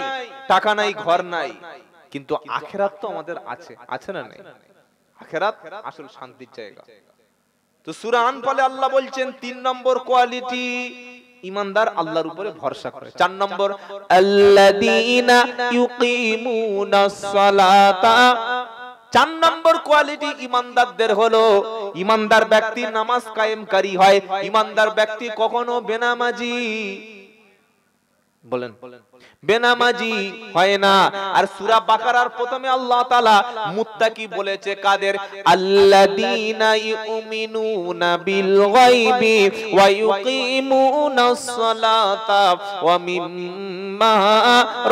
টাকা নাই, ঘর নাই, কিন্তু আখিরাত তো আমাদের আছে, আছে না নাই? আখিরাত আসল শান্তির জায়গা। তো সূরা আনফালে আল্লাহ বলছেন 3 নম্বর কোয়ালিটি, ঈমানদার আল্লাহর উপরে ভরসা করে। 4 নম্বর, আল্লাযীনা ইউকিমুনাস সালাতা। 4 নম্বর কোয়ালিটি ঈমানদারদের হলো, ঈমানদার ব্যক্তি নামাজ কায়েমকারী হয়। ঈমানদার ব্যক্তি কখনো বেনামাজি, বলেন বেনামাজি হয় না। আর সূরা বাকারার প্রথমে আল্লাহ তাআলা মুত্তাকি বলেছে কাদের? আল্লাযীনা ইউমিনুনা বিল গায়বি ওয়া ইউকিমুনাস সালাতা ওয়া মিম্মা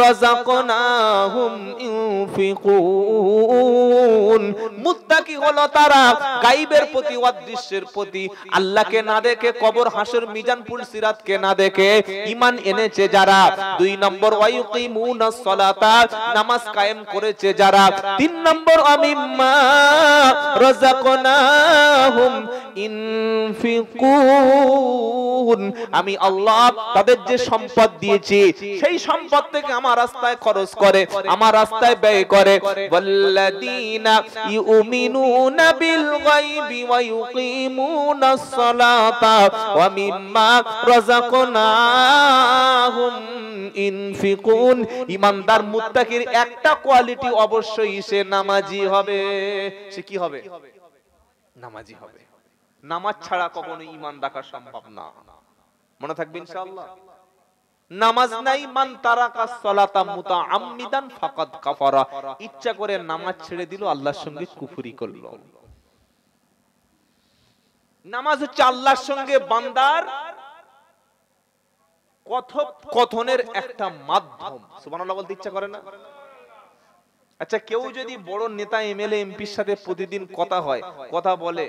রাযাকনাহুম ইউনফিকুন। মুত্তাকি হলো তারা গায়বের প্রতি, অদৃশ্যের প্রতি, আল্লাহকে না দেখে, কবর, হাসর, মিজান, পুল, সিরাতকে না দেখে ঈমান এনেছে যারা। 2 নম্বর, ওয়ায়ুকিমুনাস সালাতা, নামাজ কায়েম করেছে যারা। 3 নম্বর, আমিম্মা রাযাকনাহুম ইনফিকুন, আমি আল্লাহ তাদের যে সম্পদ দিয়েছি সেই সম্পদ থেকে আমার রাস্তায় খরচ করে, আমার রাস্তায় ব্যয় করে। ওয়াল্লাযীনা ইউমিনুনা বিল গায়বি ওয়া ইউকিমুনাস সালাতা ওয়া মিম্মা রাযাকনাহুম ইনফিকুন। ঈমানদার মুত্তাকির একটা কোয়ালিটি অবশ্যই, সে নামাজি হবে। সে কি হবে? নামাজি হবে। নামাজ ছাড়া কখনো ঈমান রাখা সম্ভব না, মনে থাকবে ইনশাআল্লাহ। নামাজ নাই, মান তারাকাস সালাতা মুতাআম্মিদান ফাকাদ কাফারা, ইচ্ছা করে নামাজ ছেড়ে দিল, আল্লাহর সঙ্গে কুফরি করলো। নামাজ হচ্ছে আল্লাহর সঙ্গে বান্দার কথোপকথনের একটা মাধ্যম। সুবহানাল্লাহ বলতে ইচ্ছা করে না? আচ্ছা, কেউ যদি বড় নেতা, এমএলএ, এমপির সাথে প্রতিদিন কথা হয়, কথা বলে,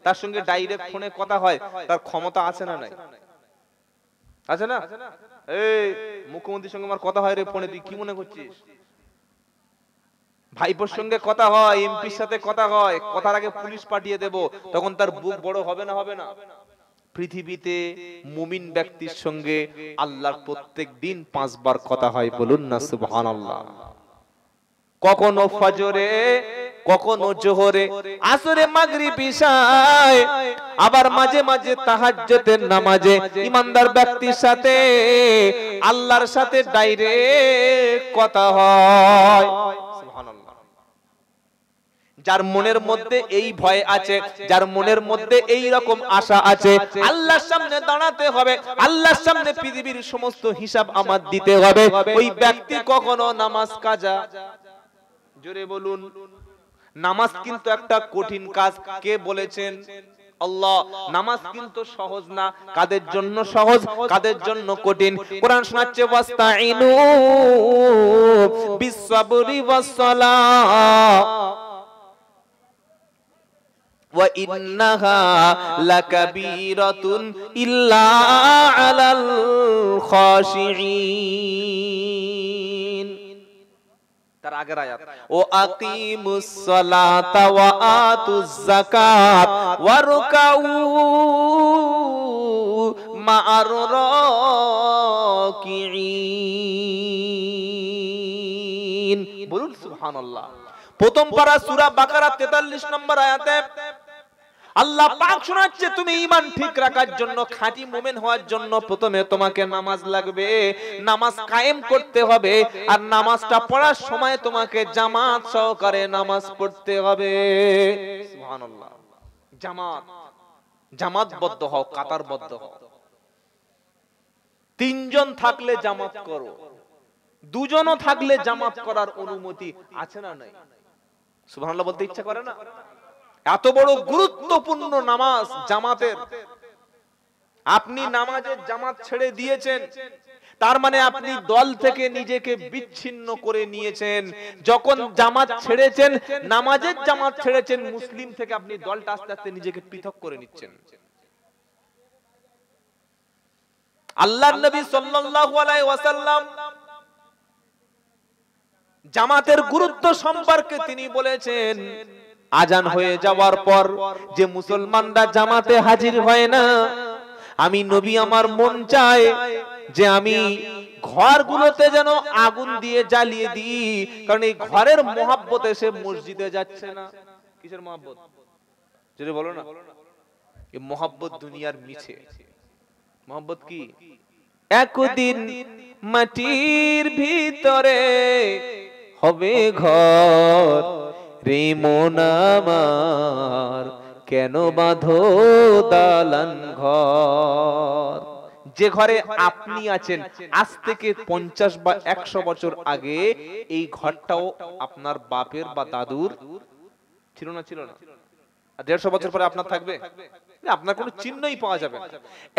তার সঙ্গে ডাইরেক্ট ফোনে কথা হয়, তার ক্ষমতা আছে না নাই? আছে না? এই মুখ্যমন্ত্রীর সঙ্গে আমার কথা হয় রে ফোনে, তুই কি মনে করছিস? ভাইপোর সঙ্গে কথা হয়, এমপির সাথে কথা হয়, কথার আগে পুলিশ পাঠিয়ে দেব, তখন তার বুক বড় হবে না? হবে না? পৃথিবীতে মুমিন ব্যক্তির সঙ্গে আল্লাহর প্রত্যেক দিন 5 বার কথা হয়, বলুন না সুবহানাল্লাহ। কখনো ফজরে, কখনো জোহরে, আসরে, মাগরিব, ইশায়, আবার মাঝে মাঝে তাহাজ্জুদের নামাজে ঈমানদার ব্যক্তির সাথে আল্লাহর সাথে ডাইরেক্ট কথা হয়। সুবহানাল্লাহ। যার মনের মধ্যে এই ভয় আছে, যার মনের মধ্যে এই রকম আশা আছে, আল্লাহর সামনে দাঁড়াতে হবে, আল্লাহর সামনে পৃথিবীর সমস্ত হিসাব আমার দিতে হবে, ওই ব্যক্তি কখনো নামাজ কাজা, জোরে বলুন, নামাজ কিন্তু একটা কঠিন কাজ। কে বলেছেন? আল্লাহ। নামাজ কিন্তু সহজ না। কাদের জন্য সহজ, কাদের জন্য কঠিন? কোরআন শোনাচ্ছে, ওয়াস্তাইনু বিস-সাবরি ওয়াস-সালাহ ওয়া ইন্নাহা লাকাবীরাতুন ইল্লা আলাল খাশিঈন। তার আগের আয়াত, ও আকিমুস সালাতা ওয়া আতুজ যাকাত ওয়ারকাউ মা'আর রাকিঈন, বলুন সুবহানাল্লাহ। প্রথম পারা সূরা বাকারা 43 নম্বর আয়াতে আল্লাহ পাক শোনাচ্ছে, তুমি ঈমান ঠিক রাখার জন্য, খাঁটি মুমিন হওয়ার জন্য প্রথমে তোমাকে নামাজ লাগবে, নামাজ কায়েম করতে হবে, আর নামাজটা পড়ার সময় তোমাকে জামাত সহকারে নামাজ পড়তে হবে। সুবহানাল্লাহ। জামাত, জামাতবদ্ধ হও, কাতারবদ্ধ হও। 3 জন থাকলে জামাত করো, 2 জনও থাকলে জামাত করার অনুমতি আছে না নাই? সুবহানাল্লাহ বলতে ইচ্ছা করে না? এত বড় গুরুত্বপূর্ণ নামাজ জামাতের, আপনি নামাজের জামাত ছেড়ে দিয়েছেন, তার মানে আপনি দল থেকে নিজেকে বিচ্ছিন্ন করে নিয়েছেন। যখন জামাত ছেড়েছেন, নামাজের জামাত ছেড়েছেন, মুসলিম থেকে আপনি দলটা আস্তে আস্তে নিজেকে পৃথক করে নিচ্ছেন। আল্লাহর নবী সাল্লাল্লাহু আলাইহি ওয়াসাল্লাম জামাতের গুরুত্ব সম্পর্কে তিনি বলেছেন, আজান হয়ে যাওয়ার পর যে মুসলমানরা জামাতে হাজির হয় না, আমি নবী আমার মন চায় যে আমি ঘরগুলোতে যেন আগুন দিয়ে জ্বালিয়ে দিই, কারণ এই ঘরের মহব্বতে সে মসজিদে যাচ্ছে না। কিসের মহব্বত? যেটা বলো না, এই মহব্বত দুনিয়ার মিছে। মহব্বত কি? একদিন মাটির ভিতরে হবে ঘর, রে মন আমার কেন বাঁধো দালান ঘর। যে ঘরে আপনি আছেন, আজ থেকে 50 বা 100 বছর আগে এই ঘরটাও আপনার বাপের বা দাদুর ছিল না? ছিল না? 150 বছর পরে আপনার থাকবে? আপনার কোনো চিহ্নই পাওয়া যাবে না।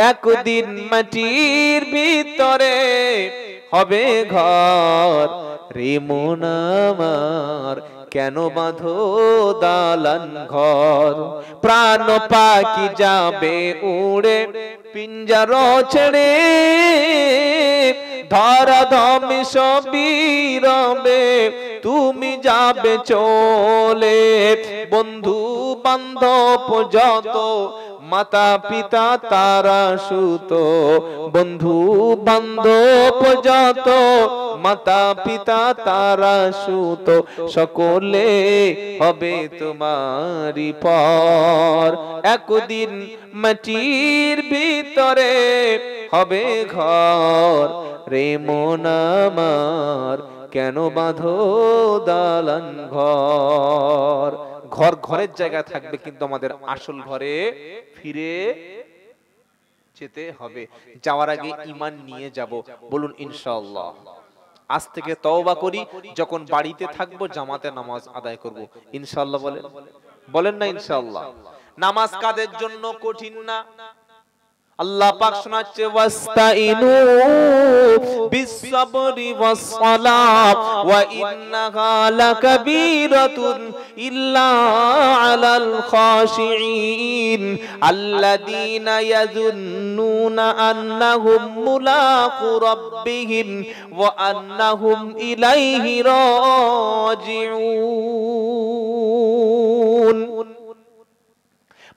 একদিন মাটির ভিতরে হবে ঘর, রে মন আমার কেন বাঁধো দালান ঘর। প্রাণ পাখি যাবে উড়ে পিঞ্জর ছেড়ে, ধরা ধমি সবই রবে তুমি যাবে চলে। বন্ধু বান্ধব যত মাতা পিতা তারা সুত, বন্ধু বান্ধব যত মাতা পিতা তারা সুত, সকলে হবে তোমারই পর। একদিন মাটির ভিতরে হবে ঘর, রে মন আমার কেন বাঁধো দালান ঘর। ঘর ঘরের জায়গায় থাকবে, কিন্তু আমাদের আসল ঘরে ফিরে যেতে হবে। যাওয়ার আগে ঈমান নিয়ে যাব, বলুন ইনশাআল্লাহ। আজ থেকে তওবা করি, যখন বাড়িতে থাকবো জামাতে নামাজ আদায় করব ইনশাআল্লাহ। বলেন, বলেন না ইনশাআল্লাহ? নামাজ কাদের জন্য কঠিন না? আল্লাহ পাক শোনাচ্ছে, ওয়াস্তাইনু বিস-সাবরি ওয়াস-সালাত ওয়া ইন্নাহা লাকাবীরাতুন ইল্লা আলাল খাশিঈন আল্লাযীনা ইয়াযুন্নুনা আন্নাহুম মুলাকু রাব্বিহিম ওয়া আন্নাহুম ইলাইহি রাজিউন।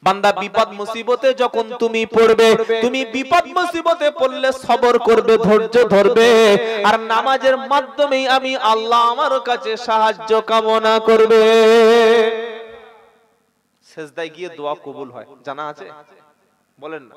বান্দা বিপদ মুসিবতে যখন তুমি পড়বে, তুমি বিপদ মুসিবতে পড়লে সবর করবে, ধৈর্য ধরবে, আর নামাজের মাধ্যমেই আমি আল্লাহ আমার কাছে সাহায্য কামনা করবে। সিজদায় গিয়ে দোয়া কবুল হয়, জানা আছে? বলেন না।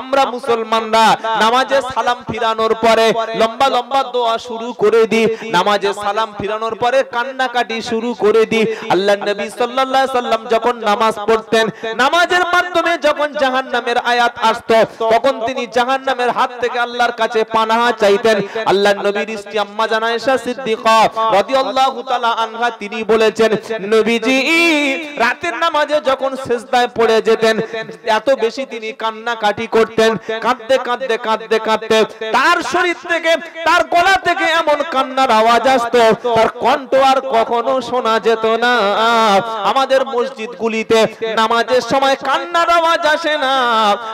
আমরা মুসলমানরা নামাজে সালাম ফিরানোর পরে লম্বা লম্বা দোয়া শুরু করে দিই, নামাজে সালাম ফিরানোর পরে কান্নাকাটি শুরু করে দিই। আল্লাহর নবী সাল্লাল্লাহু আলাইহি সাল্লাম যখন নামাজ পড়তেন, নামাজের মাধ্যমে যখন জাহান্নামের আয়াত আসতো, তখন তিনি জাহান্নামের হাত থেকে আল্লাহর কাছে পানাহ চাইতেন। আল্লাহর নবীর স্ত্রী আম্মা জান আয়েশা সিদ্দিকা রাদিয়াল্লাহু তাআলা আনহা তিনি বলেছেন, নবীজি রাতের নামাজে যখন সিজদায় পড়ে যেতেন, এত বেশি তিনি কান্নাকাটি করতেন, কাঁদতে কাঁদতে কাঁদতে কাঁদতে তার শরীর থেকে, তার গলা থেকে এমন কান্নার আওয়াজ আসতো, তার কণ্ঠ আর কখনো শোনা যেত না। আমাদের মসজিদগুলিতে নামাজের সময় কান্নার আওয়াজ আসে না,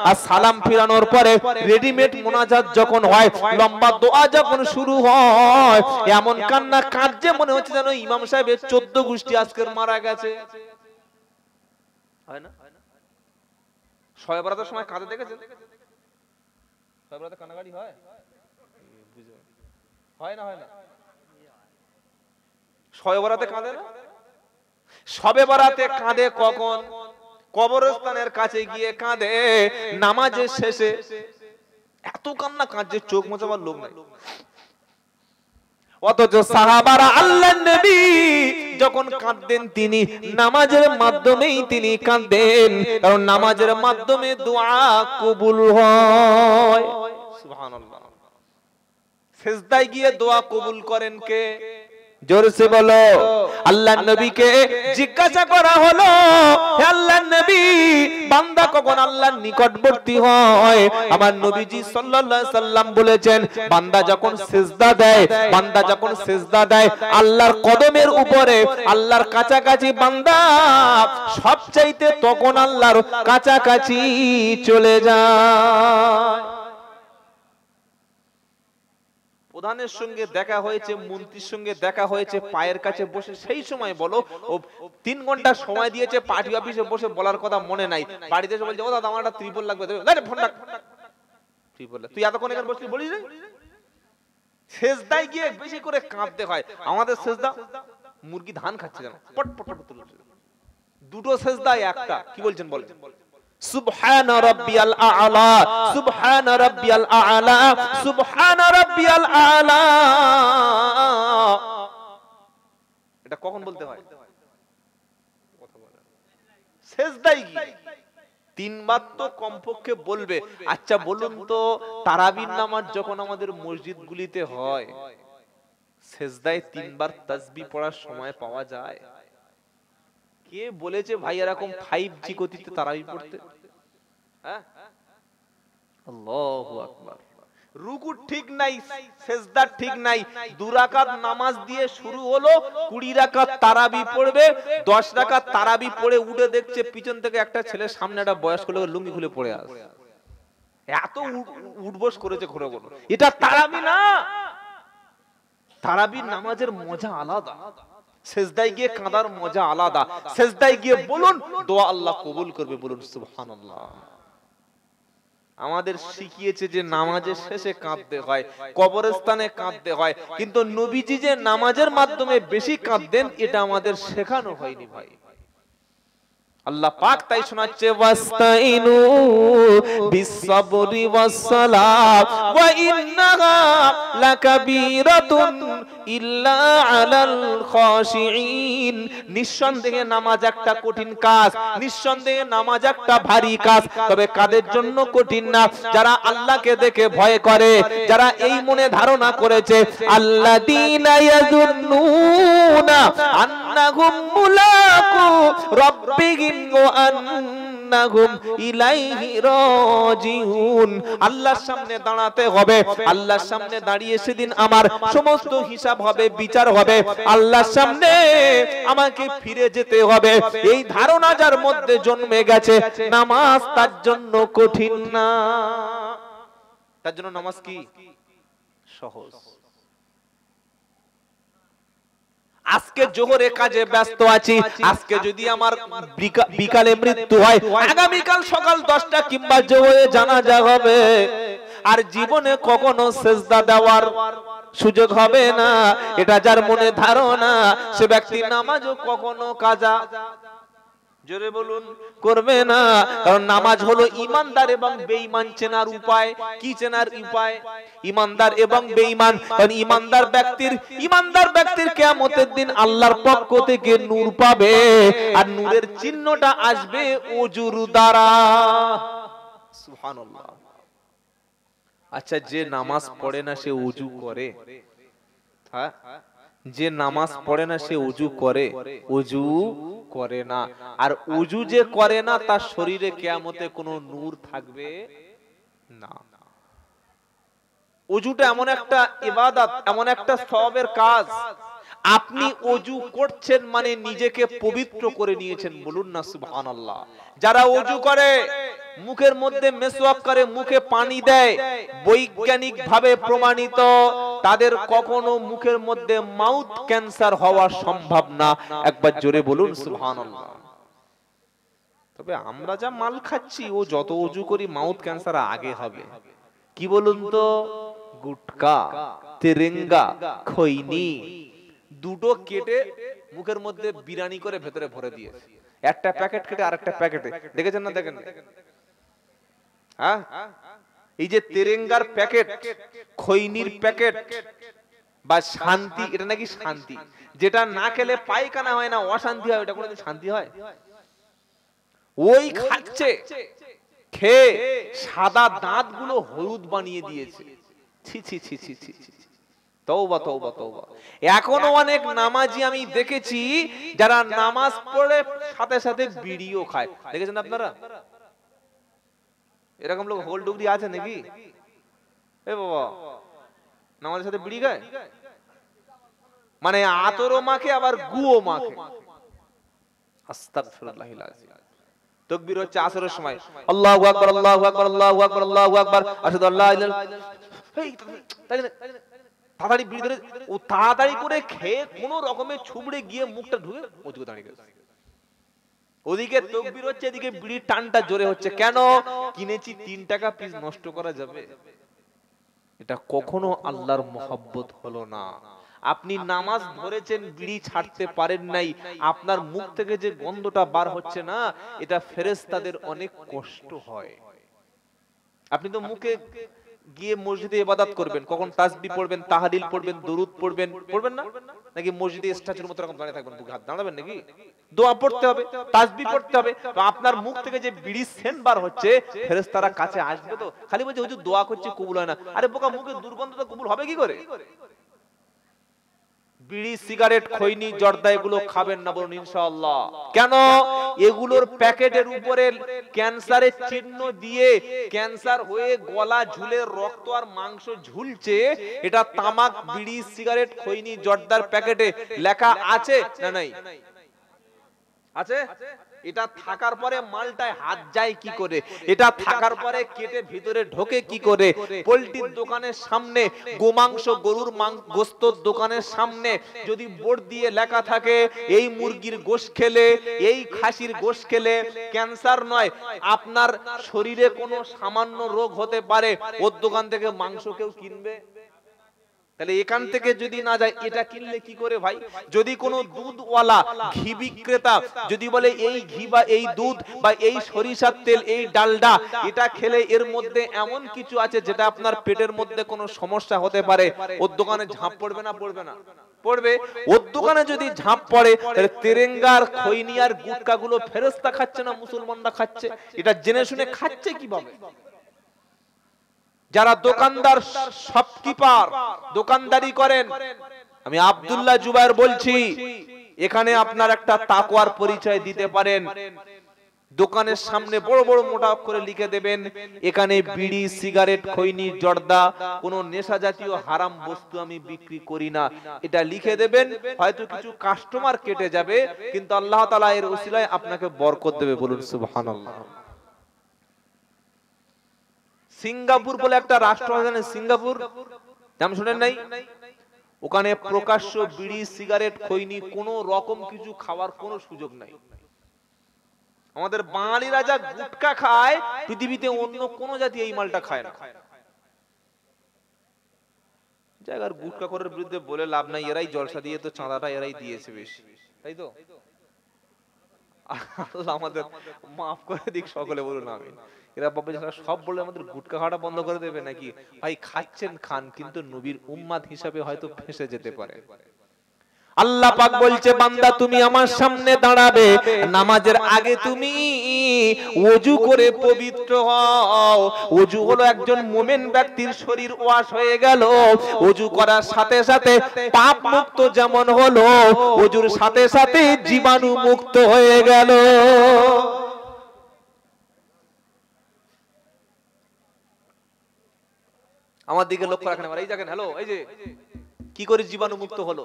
আর সালাম ফিরানোর পরে রেডিমেড মোনাজাত যখন হয়, লম্বা দোয়া যখন শুরু হয়, এমন কান্না কাঁদছে মনে হচ্ছে যেন ইমাম সাহেবের 14 গোষ্ঠী আজকের মারা গেছে। হয় না? শবে বরাতের সময় কাঁদে দেখেছেন? শবে বরাতে কান্নাকাটি হয়? হয় না? হয় না? শবে বরাতে কাঁদে না? শবে বরাতে কাঁদে কখন? কবরস্থানের কাছে গিয়ে কাঁদে, নামাজের শেষে এত কান্না কাঁদছে চোখ মোছাবার লোক নাই। অথচ সাহাবারা আল্লাহর নবী যখন কাঁদতেন, তিনি নামাজের মাধ্যমেই তিনি কাঁদতেন, কারণ নামাজের মাধ্যমে দোয়া কবুল হয়। সুবহানাল্লাহ। সিজদায় গিয়ে দোয়া কবুল করেন কে? জোরসে বলো। আল্লাহর নবীকে জিজ্ঞাসা করা হলো, হে আল্লাহর নবী, বান্দা কখন আল্লাহর নিকটবর্তী হয়? আমার নবীজি সাল্লাল্লাহু আলাইহি সাল্লাম বলেছেন, বান্দা যখন সিজদা দেয়, বান্দা যখন সিজদা দেয় আল্লাহর কদমের উপরে, আল্লাহর কাছাকাছি বান্দা সবচাইতে তখন আল্লাহর কাছাকাছি চলে যায়। প্রধানের সঙ্গে দেখা হয়েছে, মন্ত্রীর সঙ্গে দেখা হয়েছে, পায়ের কাছে বসে সেই সময় বলো, ও 3 ঘন্টা সময় দিয়েছে পার্টি অফিসে বসে বলার কথা মনে নাই, বাড়িতে এসে বলছে ও দাদা আমার একটা ত্রিপল লাগবে, ত্রিপল তুই এতক্ষণ এখানে বসলি বলিস না? সেজদায় গিয়ে বেশি করে কাঁদতে হয়। আমাদের সেজদা মুরগি ধান খাচ্ছে যেন পট পট পট তুলছে। দুটো সেজদায় একটা, কি বলছেন বলেন? সুবহান রাব্বিয়াল আ'লা, সুবহান রাব্বিয়াল আ'লা, সুবহান রাব্বিয়াল আ'লা। এটা কখন বলতে হয়? সেজদায় গিয়ে 3 বার তো কমপক্ষে বলবে। আচ্ছা বলুন তো, তারাবির নামাজ যখন আমাদের মসজিদগুলিতে হয়, সেজদায় 3 বার তাসবিহ পড়ার সময় পাওয়া যায়? কে বলেছে ভাই এরকম 5G গতিতে তারাবি পড়তে? হ্যাঁ, আল্লাহু আকবার। রুকু ঠিক নাই, সিজদা ঠিক নাই, 2 রাকাত নামাজ দিয়ে শুরু হলো, 20 রাকাত তারাবি পড়বে, 10 রাকাত তারাবি পড়ে উঠে দেখছে পিছন থেকে একটা ছেলে সামনে একটা বয়স্ক লোক লুঙ্গি খুলে পড়ে আসে। এত উঠবস করেছে ঘুরে ঘুরে। এটা তারাবি না। তারাবির নামাজের মজা আলাদা, সেজদায় গিয়ে কাঁদার মজা আলাদা। সেজদায় গিয়ে বলুন, দোয়া আল্লাহ কবুল করবে, বলুন সুবহানাল্লাহ। আমাদের শিখিয়েছে যে নামাজের শেষে কাঁদতে হয়, কবরস্থানে কাঁদতে হয়, কিন্তু নবীজি যে নামাজের মাধ্যমে বেশি কাঁদতেন এটা আমাদের শেখানো হয়নি ভাই। আল্লাহ পাক তাই শোনাচ্ছে, ওয়াস্তাইনু বিসসাবরি ওয়াসসালাত ওয়া ইন্নাহা লাকাবীরাতুন ইল্লা আলাল খাশিঈন। নিঃসন্দেহে নামাজ একটা কঠিন কাজ, নিঃসন্দেহে নামাজ একটা ভারী কাজ, তবে কাদের জন্য কঠিন না? যারা আল্লাহকে দেখে ভয় করে, যারা এই মনে ধারণা করেছে আল্লাযীনা ইয়াযুন্নুনা আন্নাহুম মুলাকু রাব্বিহিম ওয়া আন্নাহুম ইলাইহি রাজিউন। আল্লাহর সামনে দাঁড়াতে হবে, আল্লাহর সামনে দাঁড়িয়ে সেদিন আমার সমস্ত হিসাব হবে, বিচার হবে, আল্লাহর সামনে আমাকে ফিরে যেতে হবে। এই ধারণা যার মধ্যে জন্মে গেছে, নামাজ তার জন্য কঠিন না, তার জন্য নামাজ কি সহজ। আজকে জোহরে কাজে ব্যস্ত আছি, আজকে যদি আমার বিকালে মৃত্যু হয়, আগামীকাল সকাল 10টা কিংবা জোহরে জানাজা হবে, আর জীবনে কখনো সেজদা দেওয়ার সুযোগ হবে না। এটা যার মনে ধারণা, সে ব্যক্তি নামাজও কখনো কাজা, জোরে বলুন, করবে না। কারণ নামাজ হলো ইমানদার এবং বেঈমান চেনার উপায়। কি চেনার উপায়? ইমানদার এবং বেঈমান। কারণ ইমানদার ব্যক্তির কিয়ামতের দিন আল্লাহর পক্ষ থেকে নূর পাবে, আর নূরের চিহ্নটা আসবে ওযুর দ্বারা। সুবহানাল্লাহ। আচ্ছা, যে নামাজ পড়ে না সে ওযু করে? হ্যাঁ, যে নামাজ পড়ে না সে ওযু করে? ওযু করে না। আর ওযু যে করে না তার শরীরে কিয়ামতে কোনো নূর থাকবে না। ওযুটা এমন একটা ইবাদত, এমন একটা সওয়াবের কাজ, আপনি ওযু করছেন মানে নিজেকে পবিত্র করে নিয়েছেন, বলুন না সুবহানাল্লাহ। যারা ওযু করে, মুখের মধ্যে মেসওয়াক করে, মুখে পানি দেয়, বৈজ্ঞানিক ভাবে প্রমাণিত তাদের কখনো মুখের মধ্যে মাউথ ক্যান্সার হওয়া সম্ভব না। একবার জোরে বলুন সুবহানাল্লাহ। তবে আমরা যা মাল খাচ্ছি, ও যত ওযু করি মাউথ ক্যান্সার আগে হবে। কি বলুন তো? গুটকা, তেরেঙ্গা, খৈনি দুটো কেটে মুখের মধ্যে বিরানি করে ভেতরে ভরে দিয়েছে। একটা প্যাকেট কেটে আরেকটা প্যাকেটে, দেখেছেন না? দেখেন, হ্যাঁ, এই যে তেরেঙ্গার প্যাকেট, খৈনির প্যাকেট বা শান্তি, এটা নাকি শান্তি। যেটা না খেলে পায়খানা হয় না, অশান্তি হয়, ওটা কোনোদিন শান্তি হয়? ওই খাচ্ছে, খেয়ে সাদা দাঁতগুলো হলুদ বানিয়ে দিয়েছে। ছি ছি ছি ছি ছি ছি। তওবা তওবা তওবা। এখনো অনেক নামাজি আমি দেখেছি যারা নামাজ পড়ে সাথে সাথে বিড়িও খায়, দেখেছেন আপনারা? এরকম লোক হোল ডুগরি আছে নাকি? এ বাবা, নামাজের সাথে বিড়ি খায়, মানে আতরও মাখে আবার গুও মাখে। আস্তাগফিরুল্লাহিল আযীম। তাকবীর হচ্ছে আসরের সময়, আল্লাহু আকবার আল্লাহু আকবার আল্লাহু আকবার আল্লাহু আকবার আশহাদু আল্লা ইলাহা ইল্লাল্লাহ। তাড়াতাড়ি বিড়ি ধরে ও তাড়াতাড়ি করে খেয়ে কোন রকমে ছুবড়ে গিয়ে মুখটা ঢুকে ওদিকে দাঁড়িয়ে গেছে। ওদিকে তাকবীর হচ্ছে, এদিকে বিড়ির টানটা জোরে হচ্ছে। কেন? কিনেছি 3 টাকা পিস, নষ্ট করা যাবে? এটা কখনো আল্লাহর মহব্বত হলো না। আপনি নামাজ ধরেছেন, বিড়ি ছাড়তে পারেন নাই, আপনার মুখ থেকে যে গন্ধটা বার হচ্ছে না, এটা ফেরেশতাদের অনেক কষ্ট হয়। আপনি তো মুখে গিয়ে মসজিদে ইবাদত করবেন, কখন তাসবিহ পড়বেন, তাহলিল পড়বেন, দরুদ পড়বেন, পড়বেন না? নাকি মসজিদে স্ট্যাচুর মতো এরকম দাঁড়িয়ে থাকবেন, বুকে হাত দাঁড়াবেন নাকি? দোয়া পড়তে হবে, তাসবিহ পড়তে হবে। তো আপনার মুখ থেকে যে বিড়ি সেন্ট বার হচ্ছে, ফেরেশতারা কাছে আসবে তো? খালি বলছে হুজুর দোয়া করছি, কবুল হয় না। আরে বোকা, মুখে দুর্গন্ধ তো কবুল হবে কি করে? বিড়ি, সিগারেট, খৈনি, জর্দা এগুলো খাবেন না, বলুন ইনশাআল্লাহ। কেন? এগুলোর প্যাকেটের উপরে ক্যান্সারের চিহ্ন দিয়ে ক্যান্সার হয়ে গলা ঝুলে রক্ত আর মাংস ঝুলছে। এটা তামাক, বিড়ি, সিগারেট, খৈনি, জর্দার প্যাকেটে লেখা আছে না নাই? আছে। এটা থাকার পরে মালটায় হাত যায় কি করে? এটা থাকার পরে কেটে ভিতরে ঢোকে কি করে? পোল্ট্রির দোকানের সামনে, গোমাংস, গরুর গোশতের দোকানের সামনে যদি বোর্ড দিয়ে লেখা থাকে এই মুরগির গোশ খেলে, এই খাসির গোশ খেলে ক্যান্সার নয়, আপনার শরীরে কোনো সামান্য রোগ হতে পারে, ওর দোকান থেকে মাংস কেউ কিনবে? তাহলে এখান থেকে যদি না যায়, এটা কিনলে কি করে ভাই? যদি কোনো দুধওয়ালা, ঘি বিক্রেতা যদি বলে এই ঘি বা এই দুধ বা এই সরিষার তেল, এই ডালডা, এটা খেলে এর মধ্যে এমন কিছু আছে যেটা আপনার পেটের মধ্যে কোনো সমস্যা হতে পারে, ওর দোকানে ঝাঁপ পড়বে না? পড়বে না? পড়বে। ওর দোকানে যদি ঝাঁপ পড়ে, তাহলে তেরেঙ্গার, খৈনি আর গুটকা গুলো ফেরেশতা খাচ্ছে না মুসলমানরা খাচ্ছে? এটা জেনে শুনে খাচ্ছে কিভাবে? যারা দোকানদার, শপকিপার, দোকানদারি করেন, আমি আব্দুল্লাহ জুবায়ের বলছি, এখানে আপনার একটা তাকওয়ার পরিচয় দিতে পারেন। দোকানের সামনে বড় বড় মোটা করে লিখে দেবেন, এখানে বিড়ি, সিগারেট, খৈনি, জর্দা, কোন নেশা জাতীয় হারাম বস্তু আমি বিক্রি করি না, এটা লিখে দেবেন। হয়তো কিছু কাস্টমার কেটে যাবে, কিন্তু আল্লাহ তাআলা এর ওসিলায় আপনাকে বরকত দেবে, বলুন সুবহানাল্লাহ। সিঙ্গাপুর বলে একটা রাষ্ট্র আছে, সিঙ্গাপুর, নাম শুনেন নাই? ওখানে প্রকাশ্য বিড়ি, সিগারেট, খৈনি কোন রকম কিছু খাওয়ার কোনো সুযোগ নাই। আমাদের বাঙালিরা যা গুটকা খায়, পৃথিবীতে অন্য কোন জাতি এই মালটা খায় না। জায়গার গুটকা করার বিরুদ্ধে বলে লাভ নাই, এরাই জলসা দিয়ে তো চাঁদাটা এরাই দিয়েছে বেশি, তাই তো? আল্লাহ আমাদের মাফ করে দিক, সকলে বলুন আমিন। এরা বাবা যারা সব বলে আমাদের গুটকা খাওয়াটা বন্ধ করে দেবে নাকি? ভাই খাচ্ছেন খান, কিন্তু নবীর উম্মাত হিসাবে হয়তো ফেঁসে যেতে পারে। আল্লাহ পাক বলছে, বান্দা তুমি আমার সামনে দাঁড়াবে, নামাজের আগে তুমি ওযু করে পবিত্র হও। ওযু হলো একজন মুমিন ব্যক্তির শরীর ওয়াশ হয়ে গেল। ওযু করার সাথে সাথে পাপ মুক্ত যেমন হলো, ওযুর সাথে সাথে জীবাণু মুক্ত হয়ে গেল। আমার দিকে লক্ষ্য রাখেন, এই দেখেন, হ্যালো, এই যে কি করে জীবাণু মুক্ত হলো?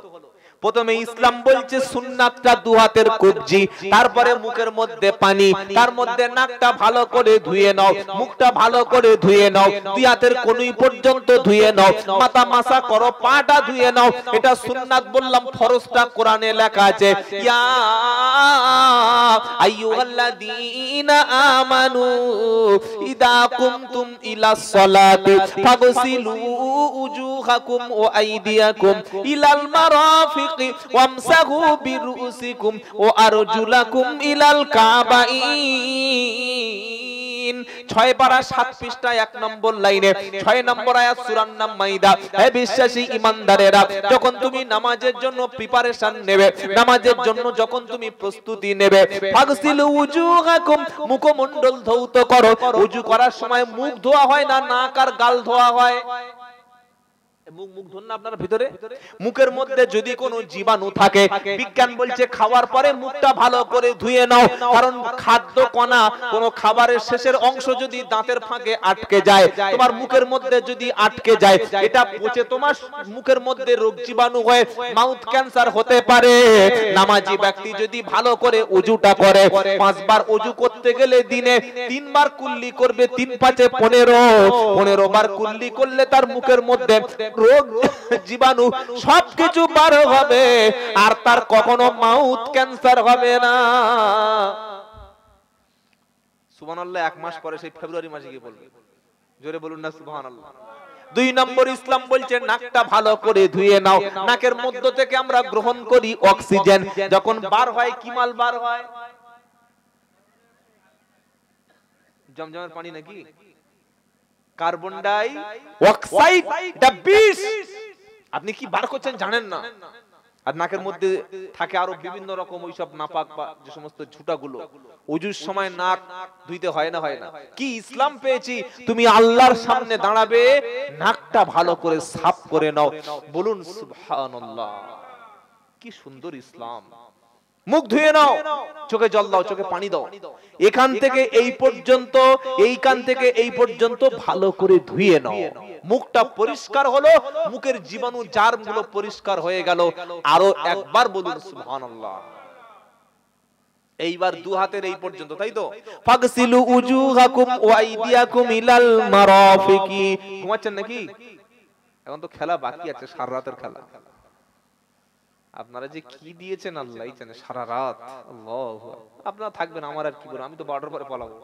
প্রথমে ইসলাম বলছে সুন্নাতটা দু হাতের কবজি, তারপরে মুখের মধ্যে পানি, তার মধ্যে নাকটা ভালো করে ধুয়ে নাও, মুখটা ভালো করে ধুয়ে নাও, দুই হাতের কনুই পর্যন্ত ধুয়ে নাও, মাথা মাসা করো, পাটা ধুয়ে নাও। এটা সুন্নাত বললাম, ফরজটা কোরআনে লেখা আছে, ইয়া আইয়ুহাল্লাযীনা আমানু ইযা কুমতুম ইলাস সালাতি ফাগসিলু উজুহাকুম ওয়া আইদিয়াকুম ইলাল মারাফিক ওয়ামসাহু বিরুসিকুম ওয়া আরজুলাকুম ইলাল কাবাইন। 6 পারা 7 পৃষ্ঠা 1 নম্বর লাইনে 6 নম্বর আয়াত সূরার নাম মাইদা। হে বিশ্বাসী ঈমানদারেরা, যখন তুমি নামাজের জন্য প্রিপারেশন নেবে, নামাজের জন্য যখন তুমি প্রস্তুতি নেবে, ফাগসিলু উজুহাকুম, মুখমণ্ডল ধৌত করো। ওযু করার সময় মুখ ধোয়া হয় না, নাক আর গাল ধোয়া হয়? মুখ ধরুন না আপনার ভিতরে, মুখের মধ্যে যদি কোনো জীবাণু থাকে, বিজ্ঞান বলছে খাওয়ার পরে মুখটা ভালো করে ধুয়ে নাও, কারণ খাদ্য কণা কোনো খাবারের শেষের অংশ যদি দাঁতের ফাঁকে আটকে যায়, তোমার মুখের মধ্যে যদি আটকে যায়, এটা পচে তোমার মুখের মধ্যে রোগ জীবাণু হয়ে মাউথ ক্যান্সার হতে পারে। নামাজি ব্যক্তি যদি ভালো করে ওযুটা করে, 5 বার ওযু করতে গেলে দিনে 3 বার কুল্লি করবে, 3 5 15 বার কুল্লি করলে তার মুখের মধ্যে রোগ জীবাণু সবকিছু বার হবে, আর তার কখনো মাউথ ক্যান্সার হবে না। সুবহানাল্লাহ। 1 মাস পরে সেই ফেব্রুয়ারি মাসে গিয়ে বলবে, জোরে বলুন না সুবহানাল্লাহ। 2 নম্বর ইসলাম বলছে নাকটা ভালো করে ধুয়ে নাও। নাকের মধ্য থেকে আমরা গ্রহণ করি অক্সিজেন, যখন বার হয় কি মাল বার হয়? জমজমের পানি নাকি? কার্বন ডাই অক্সাইড, এটা বিষ। আপনি কি বার করছেন জানেন না। আর নাকের মধ্যে থাকে আরো বিভিন্ন রকম ওইসব নাপাক বা যে সমস্ত ঝুঁটাগুলো, ওযুর সময় নাক ধুইতে হয় না, হয় না। কি ইসলাম পেয়েছি, তুমি আল্লাহর সামনে দাঁড়াবে, নাকটা ভালো করে সাফ করে নাও। বলুন সুবহানাল্লাহ, কি সুন্দর ইসলাম। মুখ ধুয়ে নাও, চোখে জল দাও, চোখে পানি দাও, এখান থেকে এই পর্যন্ত, এই কান থেকে এই পর্যন্ত ভালো করে ধুয়ে নাও। মুখটা পরিষ্কার হলো, মুখের জীবাণু জার্মগুলো পরিষ্কার হয়ে গেল। আরো একবার বলুন সুবহানাল্লাহ। এইবার 2 হাতের এই পর্যন্ত, তাই তো? ফাগসিলু উজুহাকুম ওয়া আইদিয়াকুম ইলাল মারাফিকি। ঘুমাচ্ছেন নাকি? এখন তো খেলা বাকি আছে, সারা রাতের খেলা। আপনারা যে কি দিয়েছেন আল্লাহই জানে, সারা রাত। আল্লাহু আকবার। আপনারা থাকবেন, আমার আর কি করব, আমি তো 12টার পরে পালাবো।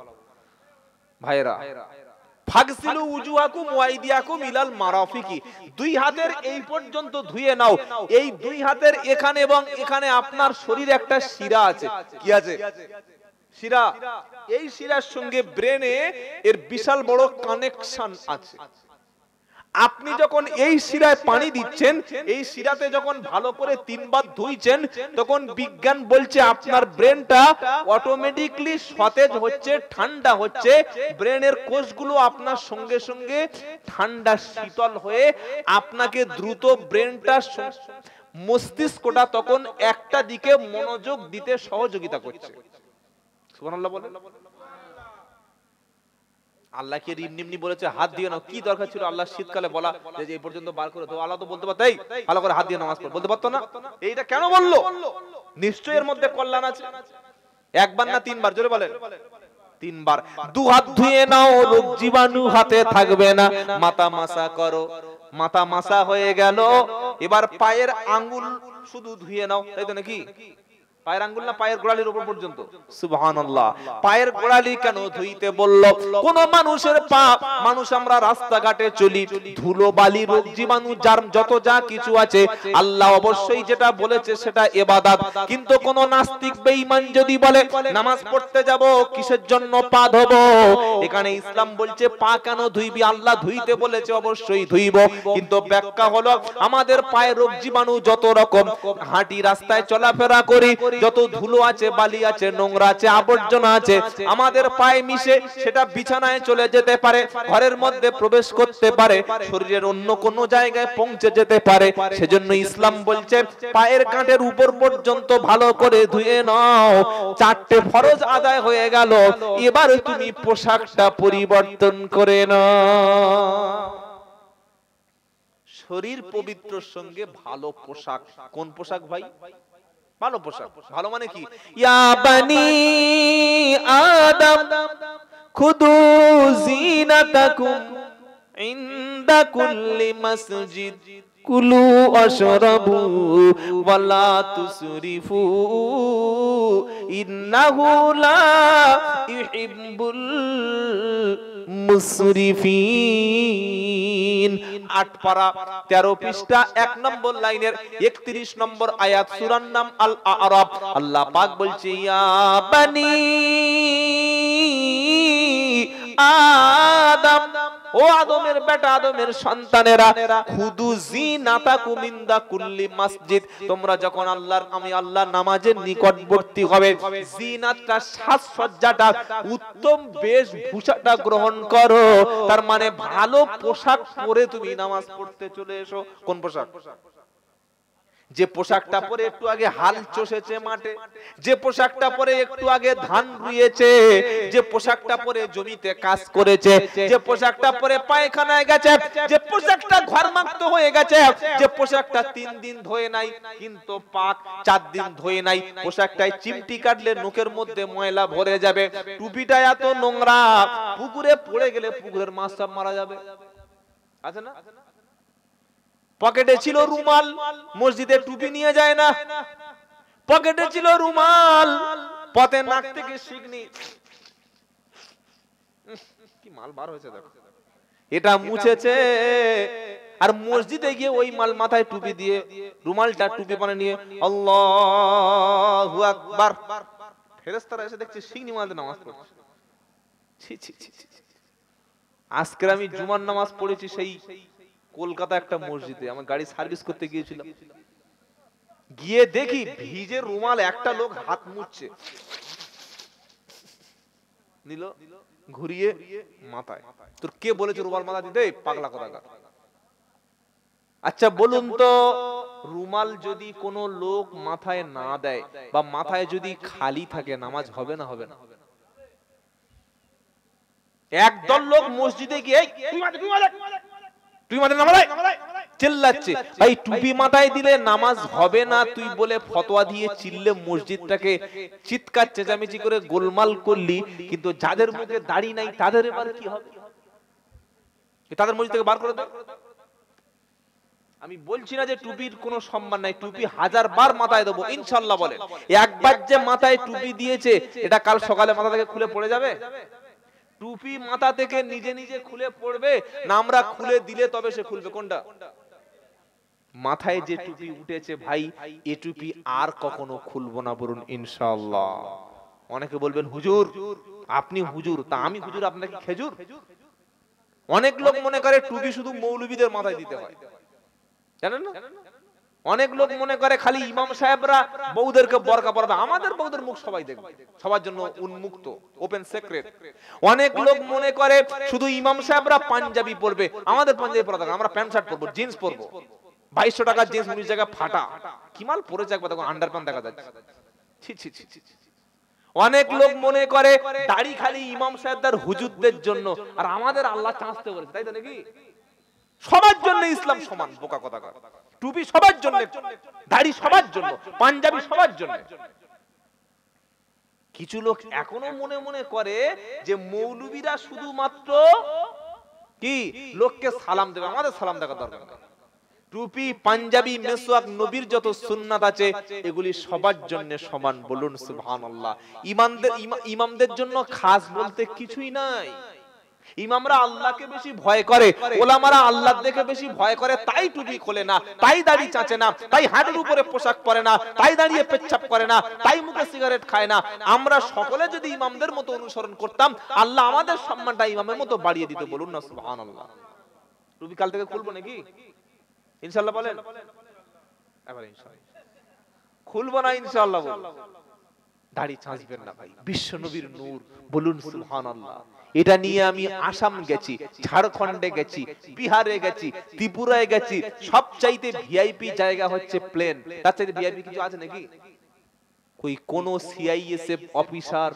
ভাইরা, ফাগসিলু উজুহাকুম ওয়া আইদিয়াকুম ইলাল মারাফিকি, 2 হাতের এই পর্যন্ত ধুয়ে নাও। এই 2 হাতের এখানে এবং এখানে আপনার শরীরে একটা শিরা আছে। কি আছে? শিরা। এই শিরার সঙ্গে ব্রেনে এর বিশাল বড় কানেকশন আছে। আপনি যখন এই শিরায় পানি দিচ্ছেন, এই শিরাতে যখন ভালো করে 3 বার ধুইছেন, তখন বিজ্ঞান বলছে আপনার ব্রেনটা অটোমেটিক্যালি সতেজ হচ্ছে, ঠান্ডা হচ্ছে। ব্রেনের কোষগুলো আপনার সঙ্গে সঙ্গে ঠান্ডা শীতল হয়ে আপনাকে দ্রুত ব্রেনটা, মস্তিষ্কটা তখন একটা দিকে মনোযোগ দিতে সহযোগিতা করছে। সুবহানাল্লাহ বলেন। আল্লাহ কি এমনি বলেছে হাত দিয়ে নাও? কি দরকার ছিল আল্লাহ শীতকালে বলা যে এই পর্যন্ত বার করে দাও? আল্লাহ তো বলতে পারত এই ভালো করে হাত দিয়ে নামাজ পড়, বলতে পারতো না? এইটা কেন বললো? নিশ্চয়ই এর মধ্যে কল্যাণ আছে। 1 বার না 3 বার? জোরে বলেন। 3 বার। 2 হাত ধুয়ে নাও, রোগ জীবাণু হাতে থাকবে না। মাথা মাসা করো, মাথা মাসা হয়ে গেল। এবার পায়ের আঙ্গুল শুধু ধুয়ে নাও, তাই তো নাকি? পায়ের আঙ্গুল না পায়ের গোড়ালির উপর পর্যন্ত? সুবহানাল্লাহ। পায়ের গোড়ালি কেন ধুইতে বলল? কোন মানুষের পা, মানুষ আমরা রাস্তাঘাটে চলি, ধুলো বালি রোগ জীবাণু জার্ম যত যা কিছু আছে, আল্লাহ অবশ্যই যেটা বলেছে সেটা ইবাদত। কিন্তু কোন নাস্তিক বেঈমান যদি বলে নামাজ পড়তে যাব, কিসের জন্য পা ধোবো? এখানে ইসলাম বলছে পা কেন ধুইবি? আল্লাহ ধুইতে বলেছে, অবশ্যই ধুইব। কিন্তু ব্যাখ্যা হলো আমাদের পায়ে রোগ জীবাণু যত রকম, হাঁটি রাস্তায় চলাফেরা করি, যত ধুলো আছে, বালি আছে, নোংরা আছে, আবর্জনা আছে, আমাদের পায়ে মিশে সেটা বিছানায় চলে যেতে পারে, ঘরের মধ্যে প্রবেশ করতে পারে, শরীরের অন্য কোন জায়গায় পৌঁছে যেতে পারে। সেজন্য ইসলাম বলছে পায়ের কাঁটের উপর পর্যন্ত ভালো করে ধুয়ে নাও। 4টে ফরজ আদায় হয়ে গেল, এবার তুমি পোশাকটা পরিবর্তন করে নাও। শরীর পবিত্রর সঙ্গে ভালো পোশাক। কোন পোশাক ভাই? ভালো পোশাক। ভালো মানে কি? ইয়া বানি আদম খুদু জিনাতাকুম ইনদা কুল্লি মসজিদ কুলু আশরাবু ওয়ালা তুসরিফু ইন্নাহু লা ইউহিব্বুল মুসরিফিন। 8 পারা 13 পৃষ্ঠা 1 নম্বর লাইনের 31 নম্বর আয়াত, সূরার নাম আল আরাফ। আল্লাহ পাক বলছে ইয়া বানি আদম, ও আদমের বেটা, আদমের সন্তানেরা, খুদু জিনাতাকুম ইনদা কুল্লি মসজিদ, তোমরা যখন আমি আল্লাহর নামাজের নিকটবর্তী হবে, জিনাতটা, সাজসজ্জাটা, উত্তম বেশভূষাটা গ্রহণ করো। তার মানে ভালো পোশাক পরে তুমি নামাজ পড়তে চলে এসো। কোন পোশাক? যে পোশাকটা পরে একটু আগে হাল চষেছে মাঠে, যে পোশাকটা পরে একটু আগে ধান রুইয়েছে, যে পোশাকটা পরে জমিতে কাজ করেছে, যে পোশাকটা পরে পায়খানায় গেছে, যে পোশাকটা ঘরমাক্ত হয়ে গেছে, যে পোশাকটা 3 দিন ধোয়ে নাই কিন্তু পাক 4 দিন ধোয়ে নাই, পোশাকটায় চিমটি কাটলে নোকের মধ্যে ময়লা ভরে যাবে, টুপিটা এত নোংরা, পুকুরে পড়ে গেলে পুকুরের মাছ সব মারা যাবে, আছে না? পকেটে ছিল রুমাল, মসজিদে টুপি নিয়ে যায় না। পকেটে ছিল রুমাল, পথে নাক থেকে শিকনি, কি মাল বার হয়েছে দেখো, এটা মুছেছে, আর মসজিদে গিয়ে ওই মাল মাথায় টুপি দিয়ে, রুমালটা টুপি বানিয়ে নিয়ে আল্লাহু আকবার, ফেরেশতারা এসে দেখছে শিকনি মালতে নামাজ পড়ছে। ছি ছি ছি ছি। আজকে আমি জুমার নামাজ পড়েছি সেই কলকাতা একটা মসজিদে, আমার গাড়ি সার্ভিস করতে গিয়েছিলাম, গিয়ে দেখি ভিজে রুমাল একটা লোক হাত মুছছে, নিল ঘুরিয়ে মাথায়। তোর কে বলেছে রুমাল মাথা দিতে? পাগলা কোথাকার। আচ্ছা বলুন তো, রুমাল যদি কোনো লোক মাথায় না দেয় বা মাথায় যদি খালি থাকে, নামাজ হবে না হবে না? একদল লোক মসজিদে গিয়ে চিল্লাচ্ছে, ভাই টুপি মাথায় দিলে নামাজ হবে না তুই বলে ফতোয়া দিয়ে চিল্লে মসজিদটাকে চিৎকার চেঁচামেচি করে গোলমাল করলি, কিন্তু যাদের মুখে দাড়ি নাই তাদের এবার কি হবে? তাদের মসজিদ থেকে বার করে দাও। আমি বলছি না যে টুপির কোনো সম্মান নাই, টুপি 1000 বার মাথায় দেবো ইনশাআল্লাহ বলেন। একবার যে মাথায় টুপি দিয়েছে, এটা কাল সকালে মাথা থেকে খুলে পড়ে যাবে? টুপি মাথা থেকে নিজে নিজে খুলে পড়বে না আমরা খুলে দিলে তবে সে খুলবে? কোনটা? মাথায় যে টুপি উঠেছে ভাই, এই টুপি আর কখনো খুলবো না বলুন ইনশাআল্লাহ। অনেকে বলবেন হুজুর আপনি হুজুর, তা আমি হুজুর আপনাকে খেজুর? অনেক লোক মনে করে টুপি শুধু মৌলবীদের মাথায় দিতে হয়, জানেন না? অনেক লোক মনে করে খালি ইমাম সাহেবরা বউদেরকে বরকা পরাবে, আমাদের বউদের মুখ সবাই দেখবে, সবার জন্য উন্মুক্ত, ওপেন সিক্রেট। অনেক লোক মনে করে শুধু ইমাম সাহেবরা পাঞ্জাবি পরবে, আমাদের পাঞ্জাবি পরা থাকে, আমরা প্যান্ট শার্ট পরবো, জিন্স পরবো, 2200 টাকার জিন্স 19 জায়গায় ফাটা, কি মাল পরেছে একবার দেখো, আন্ডারপ্যান্ট দেখা যাচ্ছে। ছি ছি ছি ছি। অনেক লোক মনে করে দাড়ি খালি ইমাম সাহেবদের হুজুরদের জন্য, আর আমাদের আল্লাহ চাঁচতে বলেছে, তাই তো নাকি? সবার জন্য ইসলাম সমান, বোকা কথাকার। টুপি সবার জন্য, দাড়ি সবার জন্য, পাঞ্জাবি সবার জন্য। কিছু লোক এখনো মনে মনে করে যে মৌলবীরা শুধুমাত্র কি লোককে সালাম দেবে, আমাদের সালাম দেওয়ার দরকার নেই। টুপি, পাঞ্জাবি, মেসওয়াক, নবীর যত সুন্নাত আছে এগুলি সবার জন্য সমান, বলুন সুবহানাল্লাহ। ইমামদের জন্য খাস বলতে কিছুই নাই। ইমামরা আল্লাহকে বেশি ভয় করে, ওলামারা আল্লাহর দেখে বেশি ভয় করে, তাই টুপি খোলে না, তাই দাড়ি চাচে না, তাই হাঁটুর উপরে পোশাক পরে না, তাই দাঁড়িয়ে পেচ্ছাপ করে না, তাই মুখে সিগারেট খায় না। আমরা সকলে যদি ইমামদের মতো অনুসরণ করতাম, আল্লাহ আমাদের সম্মানটা ইমামের মতো বাড়িয়ে দিত, বলুন না সুবহানাল্লাহ। টুপি কাল থেকে খুলবো নাকি ইনশাআল্লাহ বলেন? এবার ইনশাআল্লাহ খুলবো না ইনশাআল্লাহ বলুন। দাড়ি চাঁচবেন না ভাই, বিশ্ব নবীর নূর, বলুন সুবহানাল্লাহ। এটা নিয়ে আমি আসাম গেছি, ঝাড়খণ্ডে গেছি, বিহারে গেছি, ত্রিপুরায় গেছি, সবচাইতে ভিআইপি জায়গা হচ্ছে প্লেন। তার চাইতে ভিআইপি কিছু আছে নাকি? কোন সিআইএসএফ অফিসার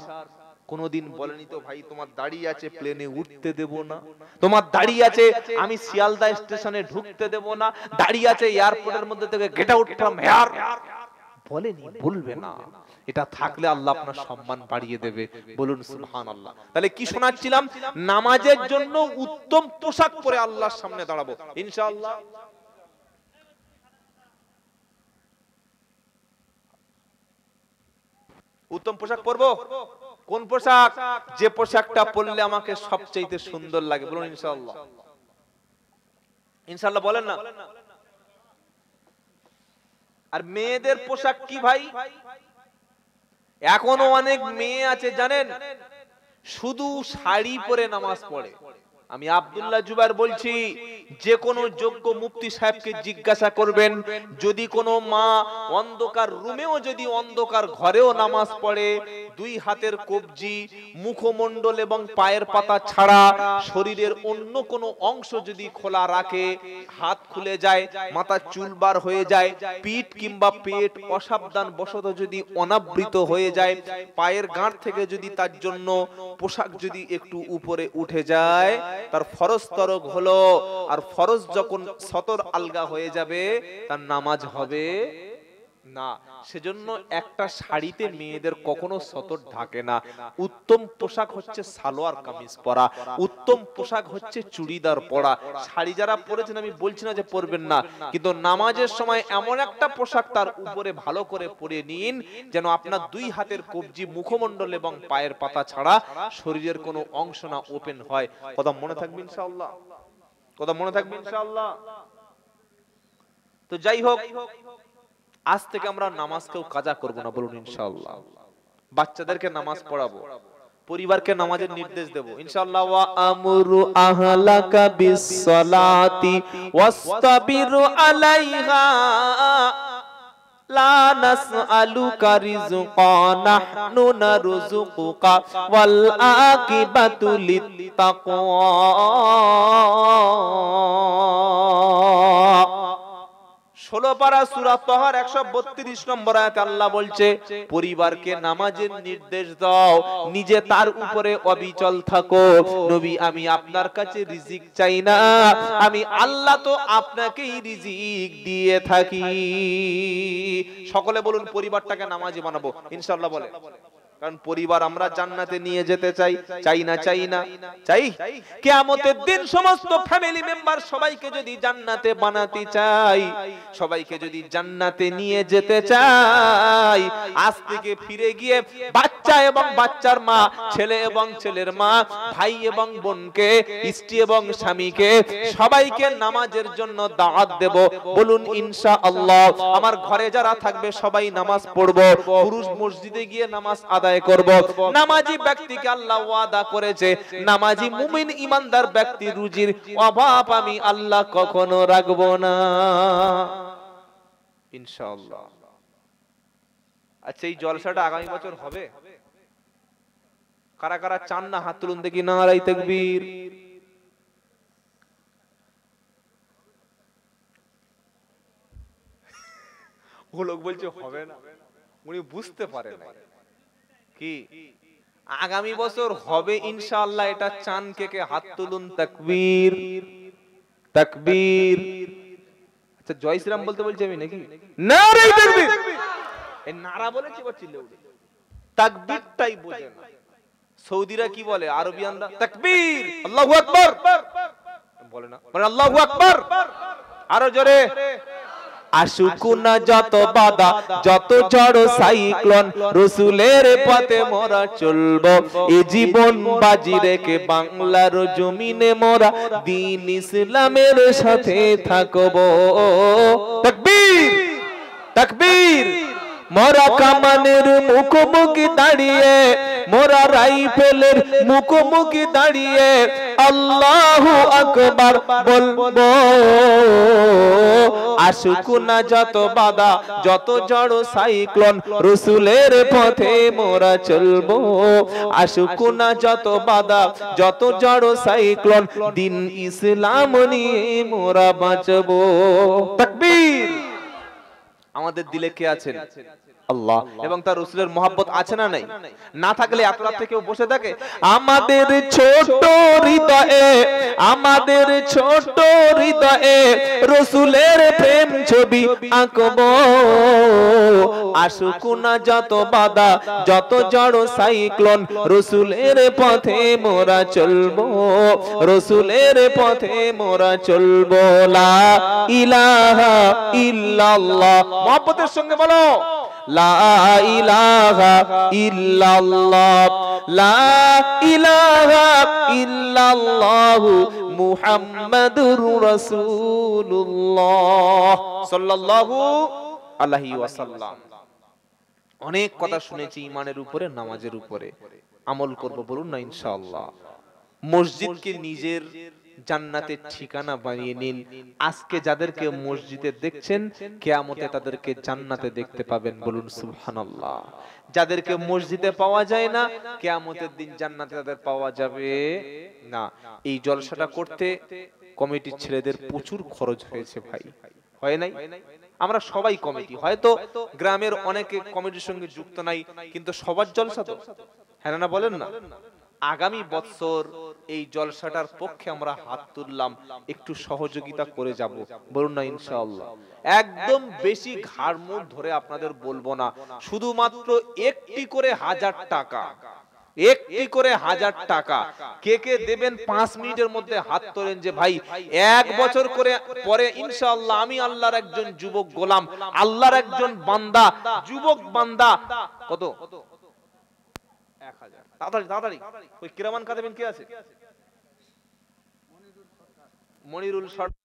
কোনদিন বলেনি তো ভাই তোমার দাড়ি আছে প্লেনে উঠতে দেব না, তোমার দাড়ি আছে আমি শিয়ালদা স্টেশনে ঢুকতে দেব না, দাড়ি আছে এয়ারপোর্টের মধ্যে থেকে গেট আউট ফ্রম হেয়ার, বলেনি, বলবে না। এটা থাকলে আল্লাহ আপনার সম্মান বাড়িয়ে দেবে, বলুন সুবহানাল্লাহ। তাহলে কি শোনাচ্ছিলাম? নামাজের জন্য উত্তম পোশাক পরে আল্লাহর সামনে দাঁড়াবো ইনশাআল্লাহ। উত্তম পোশাক পরবো। কোন পোশাক? যে পোশাকটা পরলে আমাকে সবচেয়ে সুন্দর লাগে, বলুন ইনশাআল্লাহ। ইনশাআল্লাহ বলেন না। আর মেয়েদের পোশাক কি ভাই? এখনো অনেক মেয়ে আছে জানেন, শুধু শাড়ি পরে নামাজ পড়ে। আমি আব্দুল্লাহ জুবাইর বলছি, যে কোনো যোগ্য মুফতি সাহেবকে জিজ্ঞাসা করবেন, যদি কোনো মা অন্ধকার রুমেও, যদি অন্ধকার ঘরেও নামাজ পড়ে, দুই হাতের কবজি, মুখমণ্ডল এবং পায়ের পাতা ছাড়া শরীরের অন্য কোনো অংশ যদি খোলা রাখে, হাত খুলে যায়, মাথা চুলবার হয়ে যায়, পিঠ কিংবা পেট অসাবধান বশত যদি অনাবৃত হয়ে যায়, পায়ের গাঁট থেকে যদি তার জন্য পোশাক যদি একটু উপরে উঠে যায়, তার ফরজ তরক হলো। আর ফরজ যখন সতর আলগা হয়ে যাবে, তার নামাজ হবে না। সেজন্য একটা শাড়িতে মেয়েদের কখনো সতর ঢাকে না। উত্তম পোশাক হচ্ছে সালোয়ার কামিজ পরা, উত্তম পোশাক হচ্ছে চুড়িদার পরা। শাড়ি যারা পরেছেন আমি বলছি না যে পরবেন না, কিন্তু নামাজের সময় এমন একটা পোশাক তার উপরে ভালো করে পরে নিন, যেন আপনার দুই হাতের কবজি, মুখমণ্ডল এবং পায়ের পাতা ছাড়া শরীরের কোনো অংশ না ওপেন হয়। কথা মনে থাকবে ইনশাআল্লাহ, কথা মনে থাকবে ইনশাআল্লাহ। তো যাই হোক, আজ থেকে আমরা নামাজকেও কাজা করব না, বলুন ইনশাআল্লাহ। বাচ্চাদেরকে নামাজ পড়াবো, পরিবারকে নামাজের নির্দেশ দেব ইনশাআল্লাহ। ওয়া আমরু আহলাকা বিসসালাতি ওয়াসতাবিরু আলাইহা লা নাসআলুকা রিজকান নাহনু নারযুকুকা ওয়াল আকিবাতু লিত্তাকওয়া। 16 পারা সূরা তাহার 132 নম্বর আয়াতে আল্লাহ বলছে, পরিবারকে নামাজের নির্দেশ দাও, নিজে তার উপরে অবিচল থাকো। নবী, আমি আপনার কাছে রিজিক চাই না, আমি আল্লাহ তো আপনাকেই রিজিক দিয়ে থাকি। সকলে বলুন, পরিবারটাকে নামাজি বানাবো ইনশাআল্লাহ বলে। কারণ পরিবার আমরা জান্নাতে নিয়ে যেতে চাই, চাই না? চাই না? চাই। কিয়ামতের দিন সমস্ত ফ্যামিলি মেম্বার সবাইকে যদি জান্নাতে বানাতে চাই, সবাইকে যদি জান্নাতে নিয়ে যেতে চাই, আজ থেকে ফিরে গিয়ে বাচ্চা এবং বাচ্চার মা, ছেলে এবং ছেলের মা, ভাই এবং বোনকে, স্ত্রী এবং স্বামীকে, সবাইকে নামাজের জন্য দাওয়াত দেব। বলুন ইনশাআল্লাহ। আমার ঘরে যারা থাকবে সবাই নামাজ পড়বো, পুরুষ মসজিদে গিয়ে নামাজ আদায় করব। নামাজি ব্যক্তিকে আল্লাহ ওয়াদা করেছে, নামাজি মুমিন ইমানদার ব্যক্তি রুজির অভাব আমি আল্লাহ কখনো রাখব না ইনশাআল্লাহ। আচ্ছা, এই জলসাটা আগামী বছর হবে? কারা কারা চান না হাত তুলুন দেখি। নারায়ে তাকবীর। ও লোক বলছে হবে না, উনি বুঝতে পারে না কি আগামী বছর হবে ইনশাআল্লাহ। এটা চান কে কে? হাত তুলুন। তাকবীর, তাকবীর। আচ্ছা, জয় শ্রীরাম বলতে বলছি আমি নাকি? নারায়ে তাকবীর। এই নারা বলেছি বা চিল্লে উঠে? তাকবীরটাই বোঝে না। সৌদিরা কি বলে? আরবিয়ানরা তাকবীর, আল্লাহু আকবার বলে না, মানে আল্লাহু আকবার। আরো জোরে। আশুকুনা যত বাধা, যত ঝড় সাইক্লোন, রাসূলের পথে মোরা চলবো। এই জীবন বাজি রেখে বাংলার জমিনে মোরা দ্বীন ইসলামের সাথে থাকবো। তাকবীর, তাকবীর। মোরা কামানের মুখোমুখি দাঁড়িয়ে, মোরা রাইফেলের মুখোমুখি দাঁড়িয়ে আল্লাহু আকবার বলবো। আশুকুনা যত বাধা, যত ঝড় সাইক্লোন, রাসূলের পথে মোরা চলবো। আশুকুনা যত বাধা, যত ঝড় সাইক্লোন, দ্বীন ইসলাম নিয়ে মোরা বাঁচবো। তাকবীর। আমাদের দিলে কে আছেন? আল্লাহ এবং তার রাসূলের মহব্বত আছে না নাই? না থাকলে এত রাত থেকে বসে থাকে? আমাদের ছোট হৃদয়ে, আমাদের ছোট হৃদয়ে রাসূলের প্রেম ছবি আঁকবো। আশুকুনা যত বাধা, যত ঝড় সাইক্লোন, রাসূলের পথে মোরা চলবো। রাসূলের পথে মোরা চলবো। লা ইলাহা ইল্লাল্লাহ। মহব্বতের সঙ্গে বলো, লা ইলাহা ইল্লাল্লাহ, লা ইলাহা ইল্লাল্লাহু মুহাম্মাদুর রাসূলুল্লাহ সাল্লাল্লাহু আলাইহি ওয়াসাল্লাম। অনেক কথা শুনেছি ইমানের উপরে, নামাজের উপরে। আমল করব, বলুন না ইনশাআল্লাহ। মসজিদকে নিজের জান্নাতের ঠিকানা বানিয়ে নিন। আজকে যাদেরকে মসজিদে দেখছেন, কিয়ামতে তাদেরকে জান্নাতে দেখতে পাবেন, বলুন সুবহানাল্লাহ। যাদেরকে মসজিদে পাওয়া যায় না, কিয়ামতের দিন জান্নাতে তাদের পাওয়া যাবে না। এই জলসাটা করতে কমিটির ছেলেদের প্রচুর খরচ হয়েছে ভাই, হয় নাই? আমরা সবাই কমিটি, হয়তো গ্রামের অনেকে কমিটির সঙ্গে যুক্ত নাই, কিন্তু সবার জলসা তো, হ্যাঁ না বলেন না? আগামী বছর এই জলসাটার পক্ষে আমরা হাত তুললাম, একটু সহযোগিতা করে যাব, বলুন না ইনশাআল্লাহ। একদম বেশি ঘাড় মুখ ধরে আপনাদের বলবো না, শুধুমাত্র একটি করে 1000 টাকা, একটি করে 1000 টাকা কে কে দেবেন 5 মিনিটের মধ্যে হাত তোলেন, যে ভাই 1 বছর করে পরে ইনশাআল্লাহ আমি আল্লাহর একজন যুবক গোলাম, আল্লাহর একজন বান্দা, যুবক বান্দা। কত? 1000। তাড়াতাড়ি তাড়াতাড়ি, ওই কিরামান কাদেবেন কে আছে? মনিরুল সরকার।